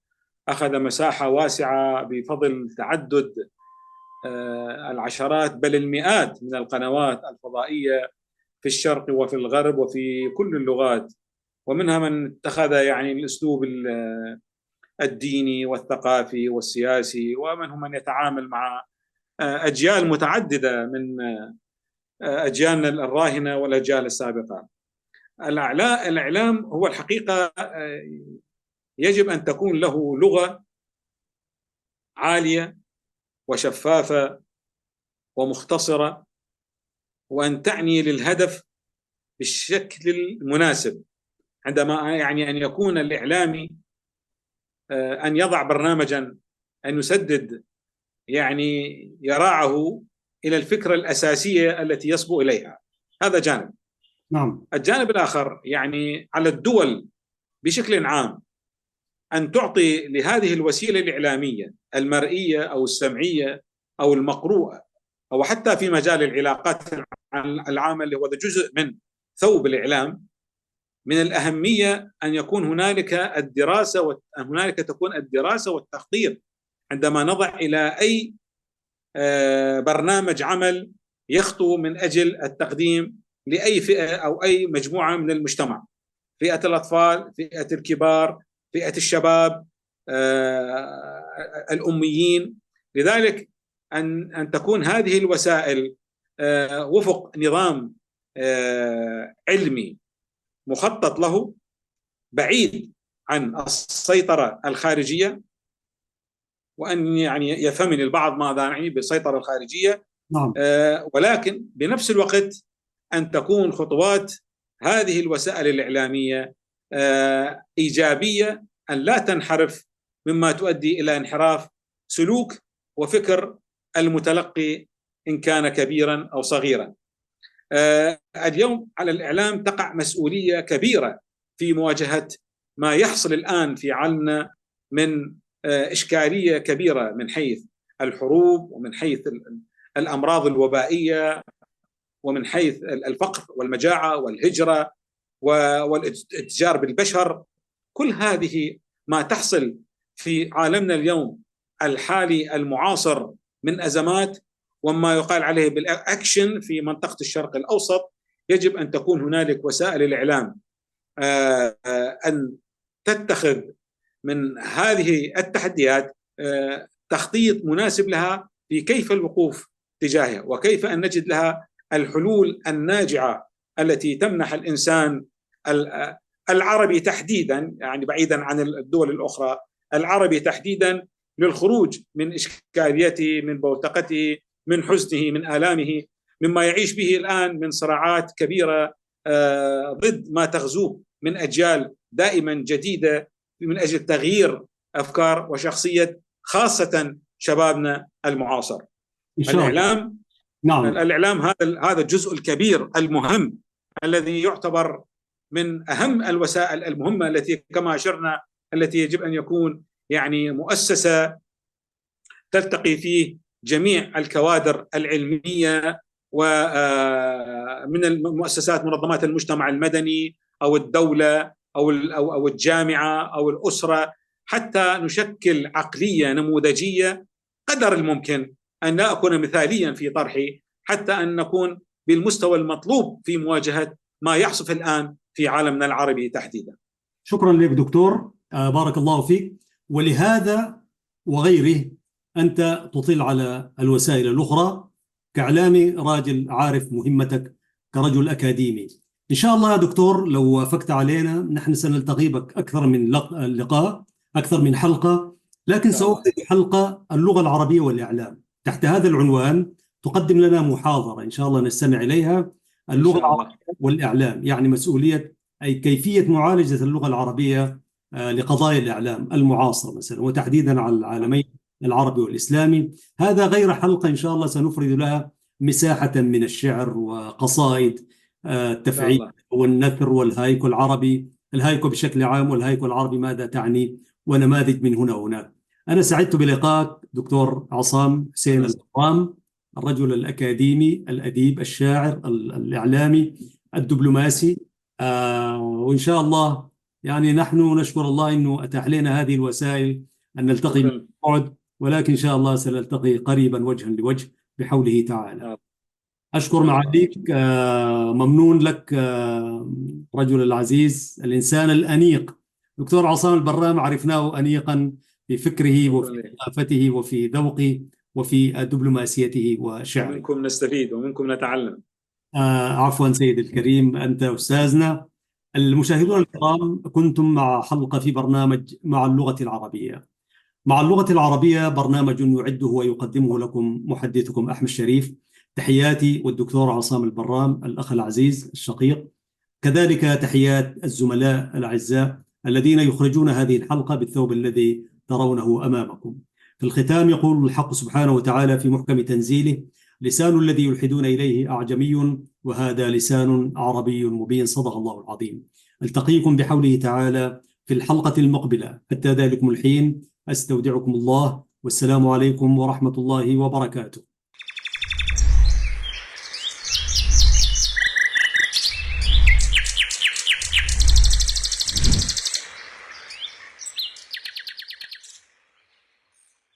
أخذ مساحة واسعة بفضل تعدد العشرات بل المئات من القنوات الفضائية في الشرق وفي الغرب وفي كل اللغات، ومنها من اتخذ يعني الأسلوب الديني والثقافي والسياسي، ومنهم من يتعامل مع أجيال متعددة من أجيالنا الراهنة والأجيال السابقة. الإعلام هو الحقيقة يجب أن تكون له لغة عالية وشفافة ومختصرة، وأن تعني للهدف بالشكل المناسب. عندما يعني أن يكون الإعلامي أن يضع برنامجا، أن يسدد يعني يراعه إلى الفكرة الأساسية التي يصبو إليها. هذا جانب. نعم. الجانب الآخر يعني على الدول بشكل عام أن تعطي لهذه الوسيلة الإعلامية المرئية أو السمعية أو المقروءة، أو حتى في مجال العلاقات العامة اللي هو جزء من ثوب الإعلام، من الأهمية أن يكون هنالك الدراسة، هنالك تكون الدراسة والتخطيط عندما نضع إلى أي برنامج عمل يخطو من أجل التقديم لأي فئة أو أي مجموعة من المجتمع، فئة الأطفال، فئة الكبار، فئة الشباب، الأميين. لذلك أن تكون هذه الوسائل وفق نظام علمي مخطط له، بعيد عن السيطرة الخارجية. وأن يعني يفهمني البعض ماذا نعني بالسيطرة الخارجية. نعم. ولكن بنفس الوقت أن تكون خطوات هذه الوسائل الإعلامية إيجابية، أن لا تنحرف مما تؤدي إلى انحراف سلوك وفكر المتلقي إن كان كبيرا أو صغيرا. اليوم على الإعلام تقع مسؤولية كبيرة في مواجهة ما يحصل الآن في عالمنا من إشكالية كبيرة من حيث الحروب، ومن حيث الأمراض الوبائية، ومن حيث الفقر والمجاعة والهجرة والاتجار بالبشر. كل هذه ما تحصل في عالمنا اليوم الحالي المعاصر من أزمات، وما يقال عليه بالأكشن في منطقة الشرق الأوسط. يجب أن تكون هنالك وسائل الإعلام أن تتخذ من هذه التحديات تخطيط مناسب لها في كيف الوقوف تجاهها، وكيف أن نجد لها الحلول الناجعة التي تمنح الإنسان العربي تحديدا، يعني بعيدا عن الدول الأخرى، العربي تحديدا للخروج من إشكاليته، من بوتقته، من حزنه، من آلامه، مما يعيش به الآن من صراعات كبيرة ضد ما تغزوه من أجيال دائما جديدة من أجل تغيير أفكار وشخصية خاصة شبابنا المعاصر. الإعلام، نعم. الإعلام هذا الجزء الكبير المهم الذي يعتبر من أهم الوسائل المهمة التي كما أشرنا التي يجب أن يكون يعني مؤسسة تلتقي فيه جميع الكوادر العلمية ومن المؤسسات منظمات المجتمع المدني أو الدولة أو الجامعة أو الأسرة، حتى نشكل عقلية نموذجية قدر الممكن، أن لا أكون مثاليا في طرحي، حتى أن نكون بالمستوى المطلوب في مواجهة ما يحصل الآن في عالمنا العربي تحديدا. شكرا لك دكتور، بارك الله فيك. ولهذا وغيره أنت تطل على الوسائل الأخرى كإعلامي راجل عارف مهمتك كرجل أكاديمي. إن شاء الله يا دكتور لو وافقت علينا نحن سنلتقي بك أكثر من لقاء، أكثر من حلقة، لكن سأخذ حلقة اللغة العربية والإعلام تحت هذا العنوان. تقدم لنا محاضرة إن شاء الله نستمع إليها، اللغة العربية والإعلام، يعني مسؤولية أي كيفية معالجة اللغة العربية لقضايا الإعلام المعاصر مثلا، وتحديدا على العالمين العربي والإسلامي. هذا غير حلقة إن شاء الله سنفرد لها مساحة من الشعر وقصائد التفعيل والنثر والهايكو العربي، الهايكو بشكل عام والهايكو العربي ماذا تعني، ونماذج من هنا وهناك. أنا سعدت بلقائك دكتور عصام حسين البرام، الرجل الأكاديمي الأديب الشاعر الإعلامي الدبلوماسي. وإن شاء الله يعني نحن نشكر الله أنه أتاح لنا هذه الوسائل أن نلتقي من بعد، ولكن إن شاء الله سنلتقي قريبا وجها لوجه بحوله تعالى. أشكر معاليك، ممنون لك رجل العزيز، الإنسان الأنيق دكتور عصام البرام. عرفناه أنيقا في فكره وفي ثقافته وفي ذوقه وفي دبلوماسيته وشعره. ومنكم نستفيد ومنكم نتعلم. عفوا سيد الكريم، أنت أستاذنا. المشاهدون الكرام، كنتم مع حلقة في برنامج مع اللغة العربية، مع اللغة العربية برنامج يعده ويقدمه لكم محدثكم أحمد شريف. تحياتي والدكتور عصام البرام الأخ العزيز الشقيق، كذلك تحيات الزملاء الأعزاء الذين يخرجون هذه الحلقة بالثوب الذي ترونه أمامكم. في الختام يقول الحق سبحانه وتعالى في محكم تنزيله: لسان الذي يلحدون إليه أعجمي وهذا لسان عربي مبين. صدق الله العظيم. ألتقيكم بحوله تعالى في الحلقة المقبلة. حتى ذلكم الحين أستودعكم الله، والسلام عليكم ورحمة الله وبركاته.